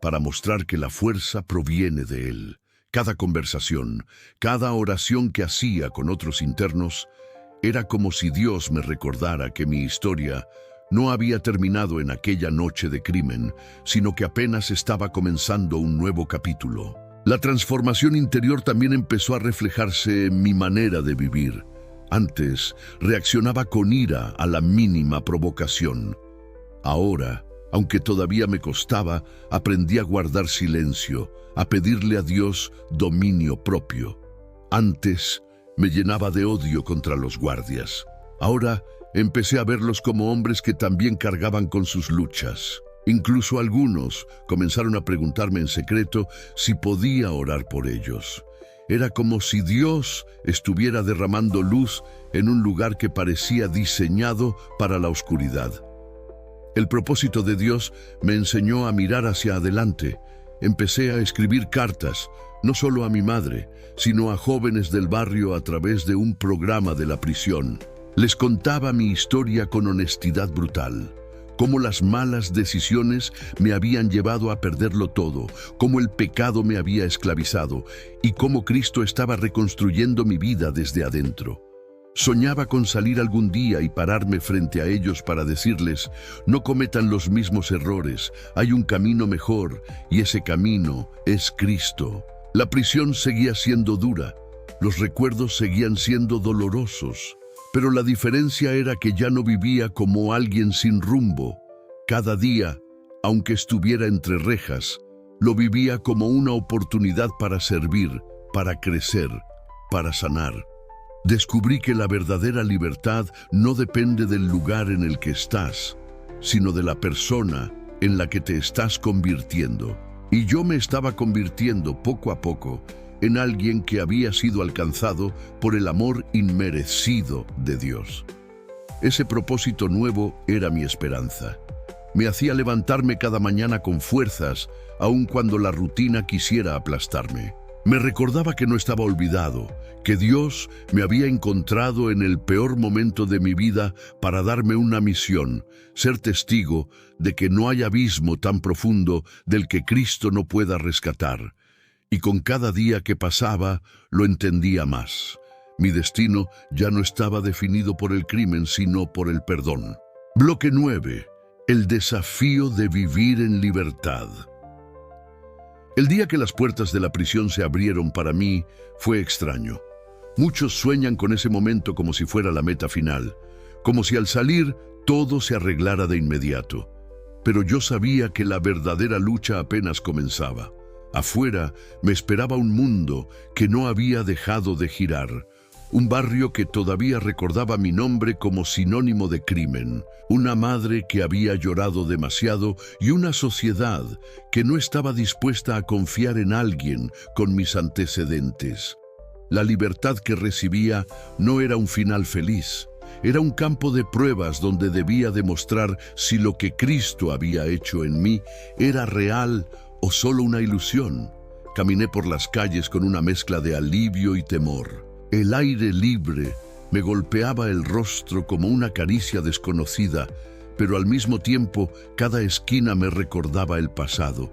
para mostrar que la fuerza proviene de Él. Cada conversación, cada oración que hacía con otros internos, era como si Dios me recordara que mi historia no había terminado en aquella noche de crimen, sino que apenas estaba comenzando un nuevo capítulo. La transformación interior también empezó a reflejarse en mi manera de vivir. Antes, reaccionaba con ira a la mínima provocación. Ahora, aunque todavía me costaba, aprendí a guardar silencio, a pedirle a Dios dominio propio. Antes, me llenaba de odio contra los guardias. Ahora, empecé a verlos como hombres que también cargaban con sus luchas. Incluso algunos comenzaron a preguntarme en secreto si podía orar por ellos. Era como si Dios estuviera derramando luz en un lugar que parecía diseñado para la oscuridad. El propósito de Dios me enseñó a mirar hacia adelante. Empecé a escribir cartas, no solo a mi madre, sino a jóvenes del barrio a través de un programa de la prisión. Les contaba mi historia con honestidad brutal. Cómo las malas decisiones me habían llevado a perderlo todo, cómo el pecado me había esclavizado y cómo Cristo estaba reconstruyendo mi vida desde adentro. Soñaba con salir algún día y pararme frente a ellos para decirles: no cometan los mismos errores, hay un camino mejor y ese camino es Cristo. La prisión seguía siendo dura, los recuerdos seguían siendo dolorosos. Pero la diferencia era que ya no vivía como alguien sin rumbo. Cada día, aunque estuviera entre rejas, lo vivía como una oportunidad para servir, para crecer, para sanar. Descubrí que la verdadera libertad no depende del lugar en el que estás, sino de la persona en la que te estás convirtiendo. Y yo me estaba convirtiendo poco a poco en alguien que había sido alcanzado por el amor inmerecido de Dios. Ese propósito nuevo era mi esperanza. Me hacía levantarme cada mañana con fuerzas, aun cuando la rutina quisiera aplastarme. Me recordaba que no estaba olvidado, que Dios me había encontrado en el peor momento de mi vida para darme una misión, ser testigo de que no hay abismo tan profundo del que Cristo no pueda rescatar. Y con cada día que pasaba, lo entendía más. Mi destino ya no estaba definido por el crimen, sino por el perdón. Bloque 9. El desafío de vivir en libertad. El día que las puertas de la prisión se abrieron para mí fue extraño. Muchos sueñan con ese momento como si fuera la meta final, como si al salir todo se arreglara de inmediato. Pero yo sabía que la verdadera lucha apenas comenzaba. Afuera me esperaba un mundo que no había dejado de girar, un barrio que todavía recordaba mi nombre como sinónimo de crimen, una madre que había llorado demasiado y una sociedad que no estaba dispuesta a confiar en alguien con mis antecedentes. La libertad que recibía no era un final feliz, era un campo de pruebas donde debía demostrar si lo que Cristo había hecho en mí era real o solo una ilusión. Caminé por las calles con una mezcla de alivio y temor. El aire libre me golpeaba el rostro como una caricia desconocida, pero al mismo tiempo cada esquina me recordaba el pasado.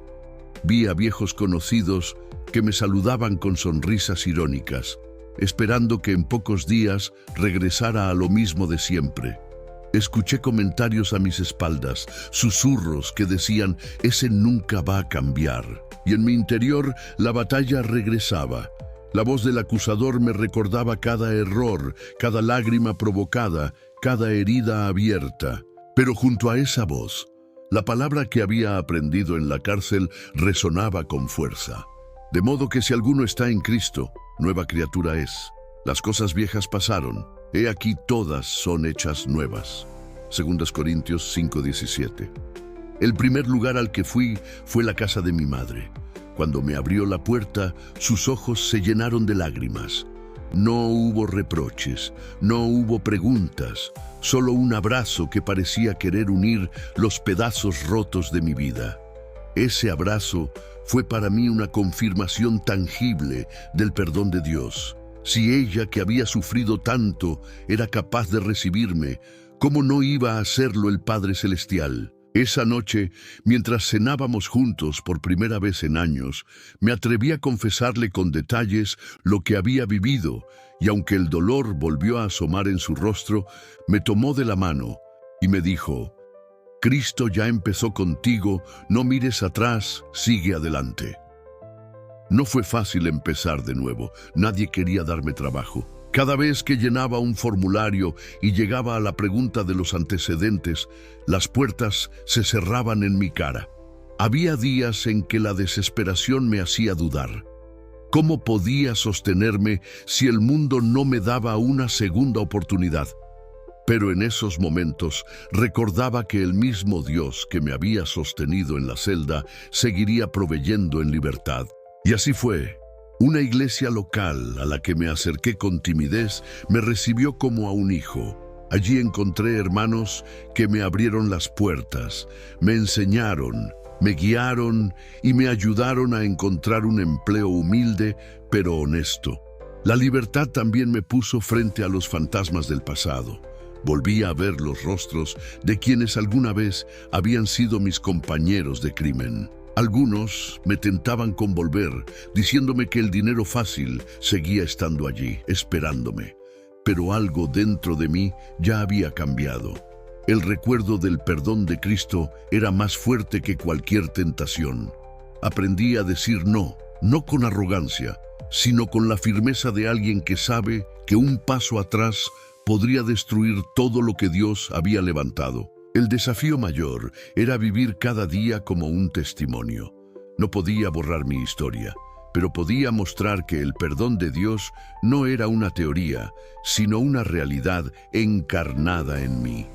Vi a viejos conocidos que me saludaban con sonrisas irónicas, esperando que en pocos días regresara a lo mismo de siempre. Escuché comentarios a mis espaldas, susurros que decían: ese nunca va a cambiar. Y en mi interior la batalla regresaba. La voz del acusador me recordaba cada error, cada lágrima provocada, cada herida abierta. Pero junto a esa voz, la palabra que había aprendido en la cárcel resonaba con fuerza. De modo que si alguno está en Cristo, nueva criatura es. Las cosas viejas pasaron. He aquí todas son hechas nuevas. 2 Corintios 5:17. El primer lugar al que fui fue la casa de mi madre. Cuando me abrió la puerta, sus ojos se llenaron de lágrimas. No hubo reproches, no hubo preguntas, solo un abrazo que parecía querer unir los pedazos rotos de mi vida. Ese abrazo fue para mí una confirmación tangible del perdón de Dios. Si ella, que había sufrido tanto, era capaz de recibirme, ¿cómo no iba a hacerlo el Padre Celestial? Esa noche, mientras cenábamos juntos por primera vez en años, me atreví a confesarle con detalles lo que había vivido, y aunque el dolor volvió a asomar en su rostro, me tomó de la mano y me dijo: Cristo ya empezó contigo, no mires atrás, sigue adelante. No fue fácil empezar de nuevo, nadie quería darme trabajo. Cada vez que llenaba un formulario y llegaba a la pregunta de los antecedentes, las puertas se cerraban en mi cara. Había días en que la desesperación me hacía dudar. ¿Cómo podía sostenerme si el mundo no me daba una segunda oportunidad? Pero en esos momentos recordaba que el mismo Dios que me había sostenido en la celda seguiría proveyendo en libertad. Y así fue. Una iglesia local a la que me acerqué con timidez me recibió como a un hijo. Allí encontré hermanos que me abrieron las puertas, me enseñaron, me guiaron y me ayudaron a encontrar un empleo humilde pero honesto. La libertad también me puso frente a los fantasmas del pasado. Volví a ver los rostros de quienes alguna vez habían sido mis compañeros de crimen. Algunos me tentaban con volver, diciéndome que el dinero fácil seguía estando allí, esperándome. Pero algo dentro de mí ya había cambiado. El recuerdo del perdón de Cristo era más fuerte que cualquier tentación. Aprendí a decir no, no con arrogancia, sino con la firmeza de alguien que sabe que un paso atrás podría destruir todo lo que Dios había levantado. El desafío mayor era vivir cada día como un testimonio. No podía borrar mi historia, pero podía mostrar que el perdón de Dios no era una teoría, sino una realidad encarnada en mí.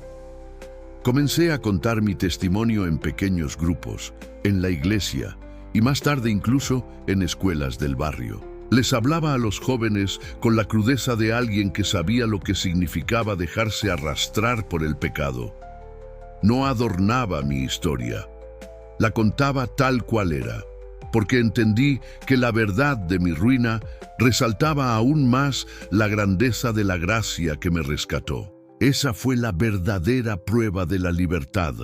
Comencé a contar mi testimonio en pequeños grupos, en la iglesia y más tarde incluso en escuelas del barrio. Les hablaba a los jóvenes con la crudeza de alguien que sabía lo que significaba dejarse arrastrar por el pecado. No adornaba mi historia, la contaba tal cual era, porque entendí que la verdad de mi ruina resaltaba aún más la grandeza de la gracia que me rescató. Esa fue la verdadera prueba de la libertad,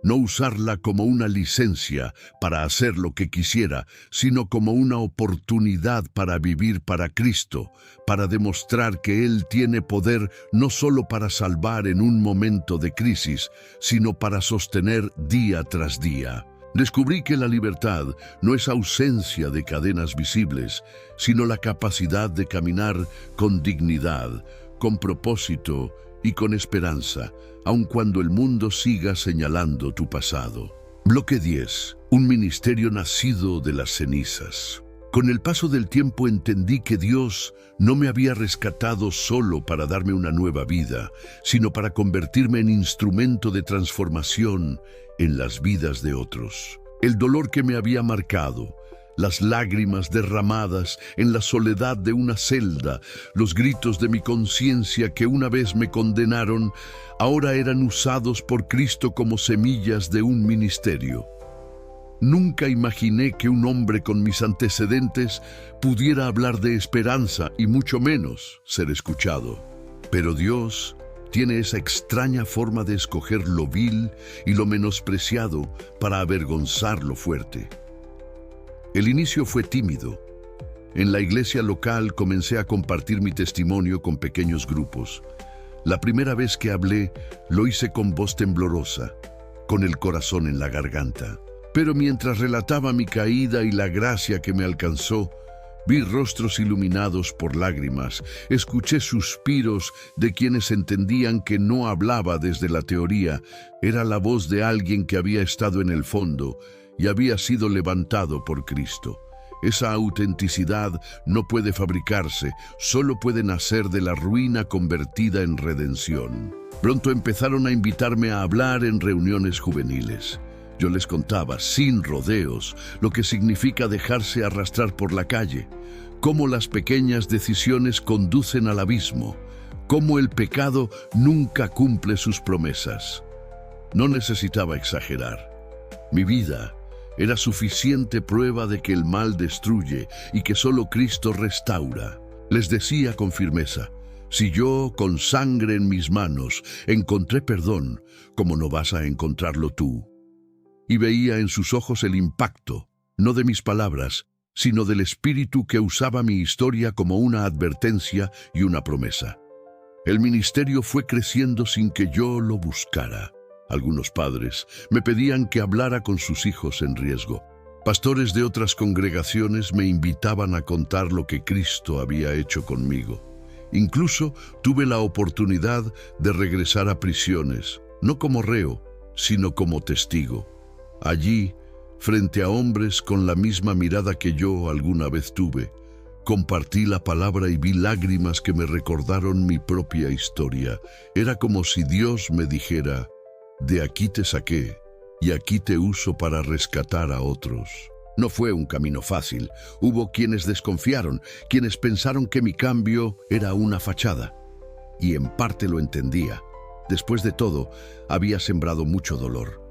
no usarla como una licencia para hacer lo que quisiera, sino como una oportunidad para vivir para Cristo, para demostrar que Él tiene poder no solo para salvar en un momento de crisis, sino para sostener día tras día. Descubrí que la libertad no es ausencia de cadenas visibles, sino la capacidad de caminar con dignidad, con propósito y con esperanza, aun cuando el mundo siga señalando tu pasado. Bloque 10. Un ministerio nacido de las cenizas. Con el paso del tiempo entendí que Dios no me había rescatado solo para darme una nueva vida, sino para convertirme en instrumento de transformación en las vidas de otros. El dolor que me había marcado, las lágrimas derramadas en la soledad de una celda, los gritos de mi conciencia que una vez me condenaron, ahora eran usados por Cristo como semillas de un ministerio. Nunca imaginé que un hombre con mis antecedentes pudiera hablar de esperanza y mucho menos ser escuchado. Pero Dios tiene esa extraña forma de escoger lo vil y lo menospreciado para avergonzar lo fuerte. El inicio fue tímido. En la iglesia local comencé a compartir mi testimonio con pequeños grupos. La primera vez que hablé, lo hice con voz temblorosa, con el corazón en la garganta. Pero mientras relataba mi caída y la gracia que me alcanzó, vi rostros iluminados por lágrimas, escuché suspiros de quienes entendían que no hablaba desde la teoría, era la voz de alguien que había estado en el fondo y había sido levantado por Cristo. Esa autenticidad no puede fabricarse, solo puede nacer de la ruina convertida en redención. Pronto empezaron a invitarme a hablar en reuniones juveniles. Yo les contaba, sin rodeos, lo que significa dejarse arrastrar por la calle, cómo las pequeñas decisiones conducen al abismo, cómo el pecado nunca cumple sus promesas. No necesitaba exagerar. Mi vida era suficiente prueba de que el mal destruye y que solo Cristo restaura. Les decía con firmeza: si yo, con sangre en mis manos, encontré perdón, ¿cómo no vas a encontrarlo tú? Y veía en sus ojos el impacto, no de mis palabras, sino del espíritu que usaba mi historia como una advertencia y una promesa. El ministerio fue creciendo sin que yo lo buscara. Algunos padres me pedían que hablara con sus hijos en riesgo. Pastores de otras congregaciones me invitaban a contar lo que Cristo había hecho conmigo. Incluso tuve la oportunidad de regresar a prisiones, no como reo, sino como testigo. Allí, frente a hombres con la misma mirada que yo alguna vez tuve, compartí la palabra y vi lágrimas que me recordaron mi propia historia. Era como si Dios me dijera: de aquí te saqué y aquí te uso para rescatar a otros. No fue un camino fácil. Hubo quienes desconfiaron, quienes pensaron que mi cambio era una fachada. Y en parte lo entendía. Después de todo, había sembrado mucho dolor.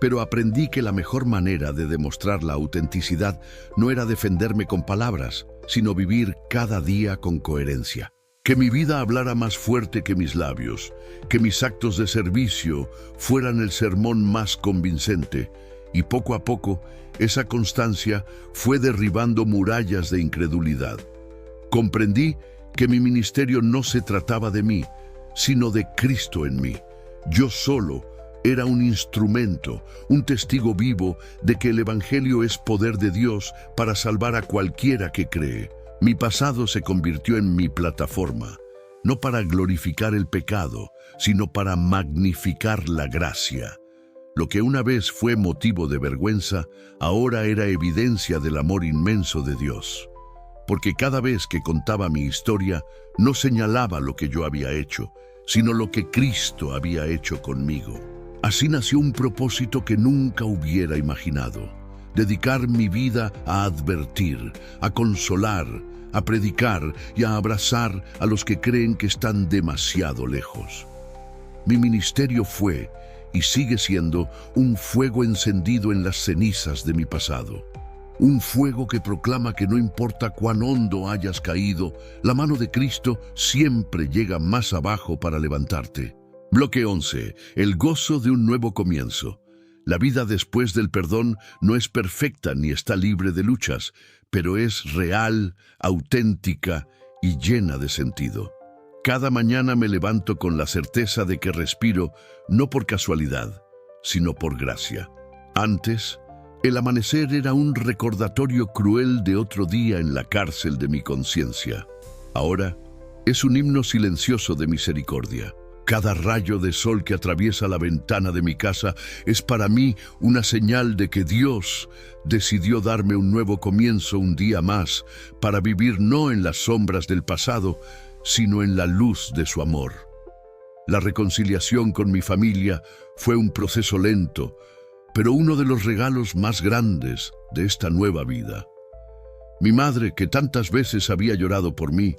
Pero aprendí que la mejor manera de demostrar la autenticidad no era defenderme con palabras, sino vivir cada día con coherencia. Que mi vida hablara más fuerte que mis labios, que mis actos de servicio fueran el sermón más convincente, y poco a poco esa constancia fue derribando murallas de incredulidad. Comprendí que mi ministerio no se trataba de mí, sino de Cristo en mí. Yo solo era un instrumento, un testigo vivo de que el Evangelio es poder de Dios para salvar a cualquiera que cree. Mi pasado se convirtió en mi plataforma, no para glorificar el pecado, sino para magnificar la gracia. Lo que una vez fue motivo de vergüenza, ahora era evidencia del amor inmenso de Dios. Porque cada vez que contaba mi historia, no señalaba lo que yo había hecho, sino lo que Cristo había hecho conmigo. Así nació un propósito que nunca hubiera imaginado: dedicar mi vida a advertir, a consolar, a predicar y a abrazar a los que creen que están demasiado lejos. Mi ministerio fue y sigue siendo un fuego encendido en las cenizas de mi pasado. Un fuego que proclama que no importa cuán hondo hayas caído, la mano de Cristo siempre llega más abajo para levantarte. Bloque 11. El gozo de un nuevo comienzo. La vida después del perdón no es perfecta ni está libre de luchas, pero es real, auténtica y llena de sentido. Cada mañana me levanto con la certeza de que respiro no por casualidad, sino por gracia. Antes, el amanecer era un recordatorio cruel de otro día en la cárcel de mi conciencia. Ahora, es un himno silencioso de misericordia. Cada rayo de sol que atraviesa la ventana de mi casa es para mí una señal de que Dios decidió darme un nuevo comienzo un día más, para vivir no en las sombras del pasado, sino en la luz de su amor. La reconciliación con mi familia fue un proceso lento, pero uno de los regalos más grandes de esta nueva vida. Mi madre, que tantas veces había llorado por mí,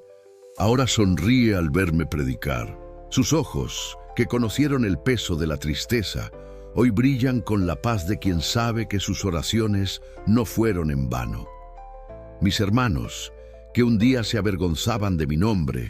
ahora sonríe al verme predicar. Sus ojos, que conocieron el peso de la tristeza, hoy brillan con la paz de quien sabe que sus oraciones no fueron en vano. Mis hermanos, que un día se avergonzaban de mi nombre,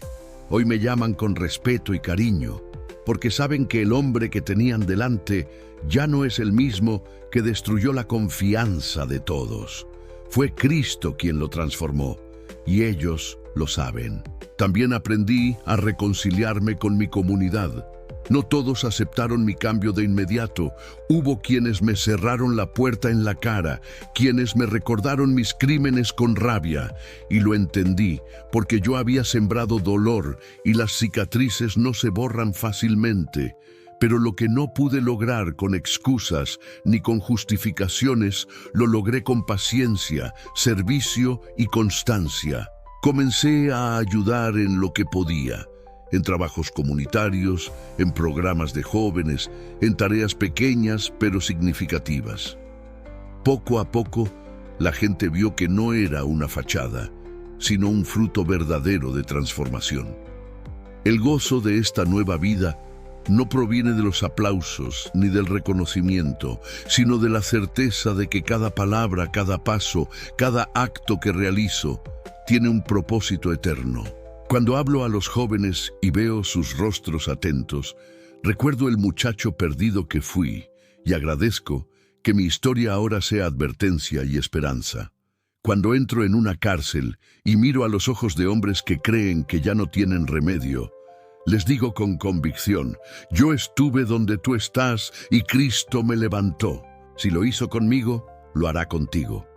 hoy me llaman con respeto y cariño, porque saben que el hombre que tenían delante ya no es el mismo que destruyó la confianza de todos. Fue Cristo quien lo transformó, y ellos lo saben. También aprendí a reconciliarme con mi comunidad. No todos aceptaron mi cambio de inmediato. Hubo quienes me cerraron la puerta en la cara, quienes me recordaron mis crímenes con rabia, y lo entendí, porque yo había sembrado dolor y las cicatrices no se borran fácilmente. Pero lo que no pude lograr con excusas ni con justificaciones, lo logré con paciencia, servicio y constancia. Comencé a ayudar en lo que podía, en trabajos comunitarios, en programas de jóvenes, en tareas pequeñas pero significativas. Poco a poco, la gente vio que no era una fachada, sino un fruto verdadero de transformación. El gozo de esta nueva vida no proviene de los aplausos ni del reconocimiento, sino de la certeza de que cada palabra, cada paso, cada acto que realizo tiene un propósito eterno. Cuando hablo a los jóvenes y veo sus rostros atentos, recuerdo el muchacho perdido que fui y agradezco que mi historia ahora sea advertencia y esperanza. Cuando entro en una cárcel y miro a los ojos de hombres que creen que ya no tienen remedio, les digo con convicción: yo estuve donde tú estás y Cristo me levantó. Si lo hizo conmigo, lo hará contigo.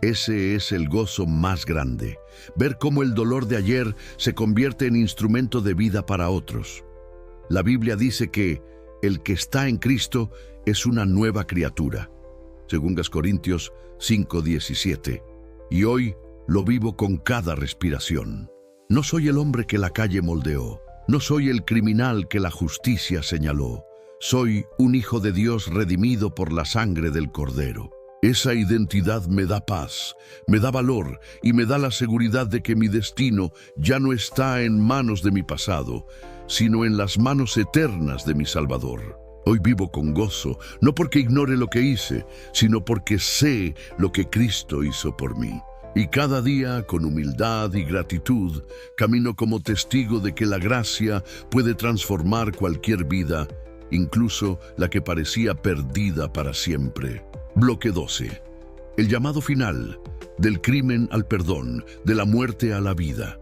Ese es el gozo más grande, ver cómo el dolor de ayer se convierte en instrumento de vida para otros. La Biblia dice que el que está en Cristo es una nueva criatura, según Corintios 5:17. Y hoy lo vivo con cada respiración. No soy el hombre que la calle moldeó, no soy el criminal que la justicia señaló. Soy un hijo de Dios redimido por la sangre del Cordero. Esa identidad me da paz, me da valor y me da la seguridad de que mi destino ya no está en manos de mi pasado, sino en las manos eternas de mi Salvador. Hoy vivo con gozo, no porque ignore lo que hice, sino porque sé lo que Cristo hizo por mí. Y cada día, con humildad y gratitud, camino como testigo de que la gracia puede transformar cualquier vida, incluso la que parecía perdida para siempre. Bloque 12. El llamado final, del crimen al perdón, de la muerte a la vida.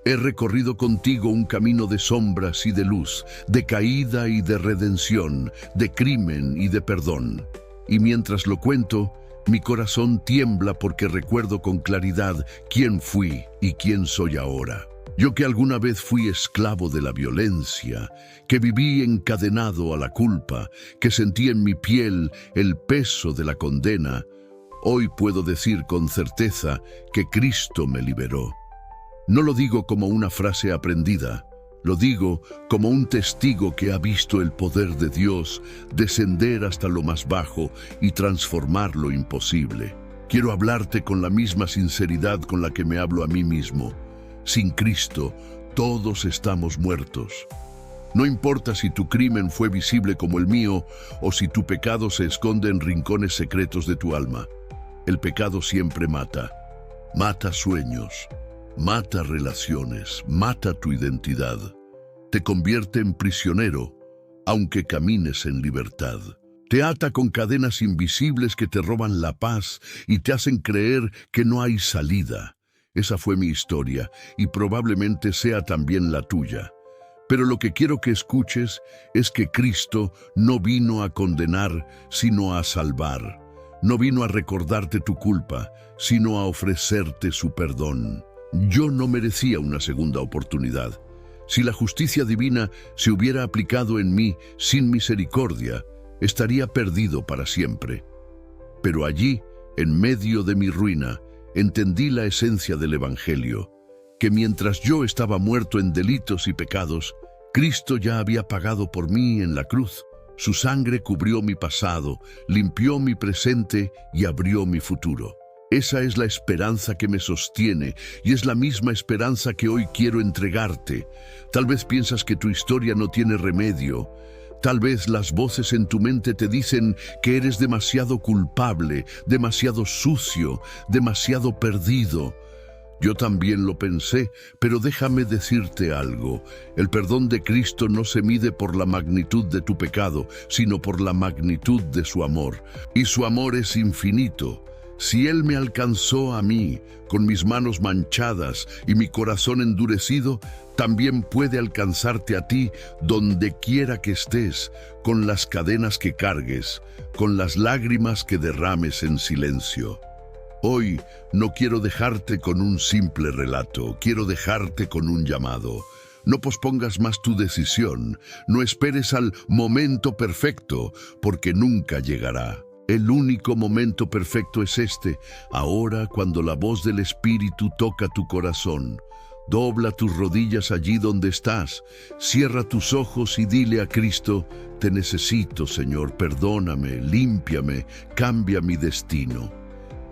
He recorrido contigo un camino de sombras y de luz, de caída y de redención, de crimen y de perdón. Y mientras lo cuento, mi corazón tiembla porque recuerdo con claridad quién fui y quién soy ahora. Yo que alguna vez fui esclavo de la violencia, que viví encadenado a la culpa, que sentí en mi piel el peso de la condena, hoy puedo decir con certeza que Cristo me liberó. No lo digo como una frase aprendida, lo digo como un testigo que ha visto el poder de Dios descender hasta lo más bajo y transformar lo imposible. Quiero hablarte con la misma sinceridad con la que me hablo a mí mismo. Sin Cristo, todos estamos muertos. No importa si tu crimen fue visible como el mío o si tu pecado se esconde en rincones secretos de tu alma. El pecado siempre mata. Mata sueños, mata relaciones, mata tu identidad. Te convierte en prisionero, aunque camines en libertad. Te ata con cadenas invisibles que te roban la paz y te hacen creer que no hay salida. Esa fue mi historia y probablemente sea también la tuya. Pero lo que quiero que escuches es que Cristo no vino a condenar, sino a salvar. No vino a recordarte tu culpa, sino a ofrecerte su perdón. Yo no merecía una segunda oportunidad. Si la justicia divina se hubiera aplicado en mí sin misericordia, estaría perdido para siempre. Pero allí, en medio de mi ruina, entendí la esencia del Evangelio, que mientras yo estaba muerto en delitos y pecados, Cristo ya había pagado por mí en la cruz. Su sangre cubrió mi pasado, limpió mi presente y abrió mi futuro. Esa es la esperanza que me sostiene y es la misma esperanza que hoy quiero entregarte. Tal vez piensas que tu historia no tiene remedio. Tal vez las voces en tu mente te dicen que eres demasiado culpable, demasiado sucio, demasiado perdido. Yo también lo pensé, pero déjame decirte algo. El perdón de Cristo no se mide por la magnitud de tu pecado, sino por la magnitud de su amor. Y su amor es infinito. Si Él me alcanzó a mí, con mis manos manchadas y mi corazón endurecido, también puede alcanzarte a ti donde quiera que estés, con las cadenas que cargues, con las lágrimas que derrames en silencio. Hoy no quiero dejarte con un simple relato, quiero dejarte con un llamado. No pospongas más tu decisión, no esperes al momento perfecto, porque nunca llegará. El único momento perfecto es este, ahora cuando la voz del Espíritu toca tu corazón. Dobla tus rodillas allí donde estás, cierra tus ojos y dile a Cristo: te necesito, Señor, perdóname, límpiame, cambia mi destino.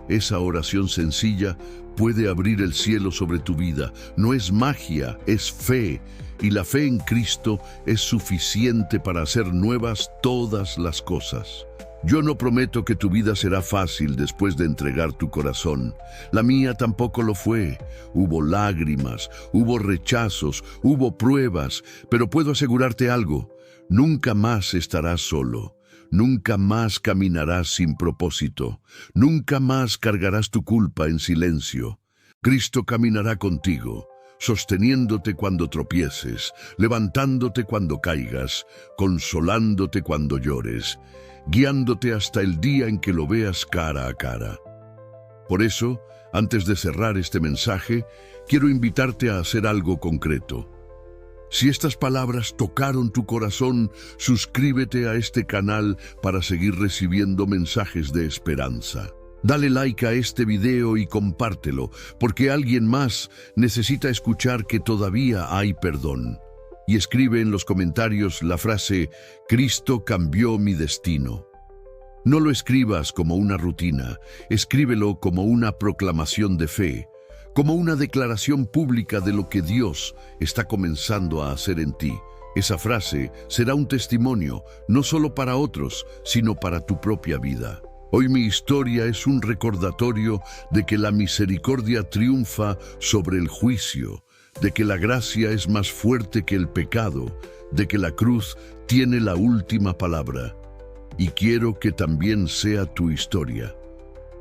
Esa oración sencilla puede abrir el cielo sobre tu vida. No es magia, es fe. Y la fe en Cristo es suficiente para hacer nuevas todas las cosas. Yo no prometo que tu vida será fácil después de entregar tu corazón. La mía tampoco lo fue. Hubo lágrimas, hubo rechazos, hubo pruebas, pero puedo asegurarte algo: nunca más estarás solo. Nunca más caminarás sin propósito. Nunca más cargarás tu culpa en silencio. Cristo caminará contigo, sosteniéndote cuando tropieces, levantándote cuando caigas, consolándote cuando llores, guiándote hasta el día en que lo veas cara a cara. Por eso, antes de cerrar este mensaje, quiero invitarte a hacer algo concreto. Si estas palabras tocaron tu corazón, suscríbete a este canal para seguir recibiendo mensajes de esperanza. Dale like a este video y compártelo, porque alguien más necesita escuchar que todavía hay perdón. Y escribe en los comentarios la frase: Cristo cambió mi destino. No lo escribas como una rutina, escríbelo como una proclamación de fe, como una declaración pública de lo que Dios está comenzando a hacer en ti. Esa frase será un testimonio, no solo para otros, sino para tu propia vida. Hoy mi historia es un recordatorio de que la misericordia triunfa sobre el juicio, de que la gracia es más fuerte que el pecado, de que la cruz tiene la última palabra. Y quiero que también sea tu historia,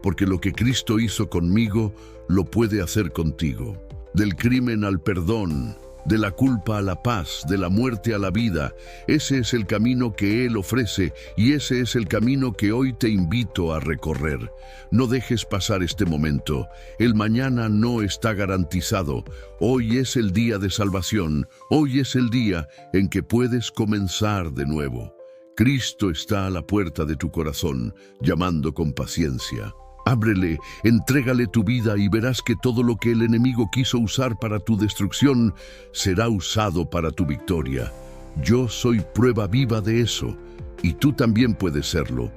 porque lo que Cristo hizo conmigo lo puede hacer contigo. Del crimen al perdón, de la culpa a la paz, de la muerte a la vida. Ese es el camino que Él ofrece y ese es el camino que hoy te invito a recorrer. No dejes pasar este momento. El mañana no está garantizado. Hoy es el día de salvación. Hoy es el día en que puedes comenzar de nuevo. Cristo está a la puerta de tu corazón, llamando con paciencia. Ábrele, entrégale tu vida y verás que todo lo que el enemigo quiso usar para tu destrucción será usado para tu victoria. Yo soy prueba viva de eso, y tú también puedes serlo.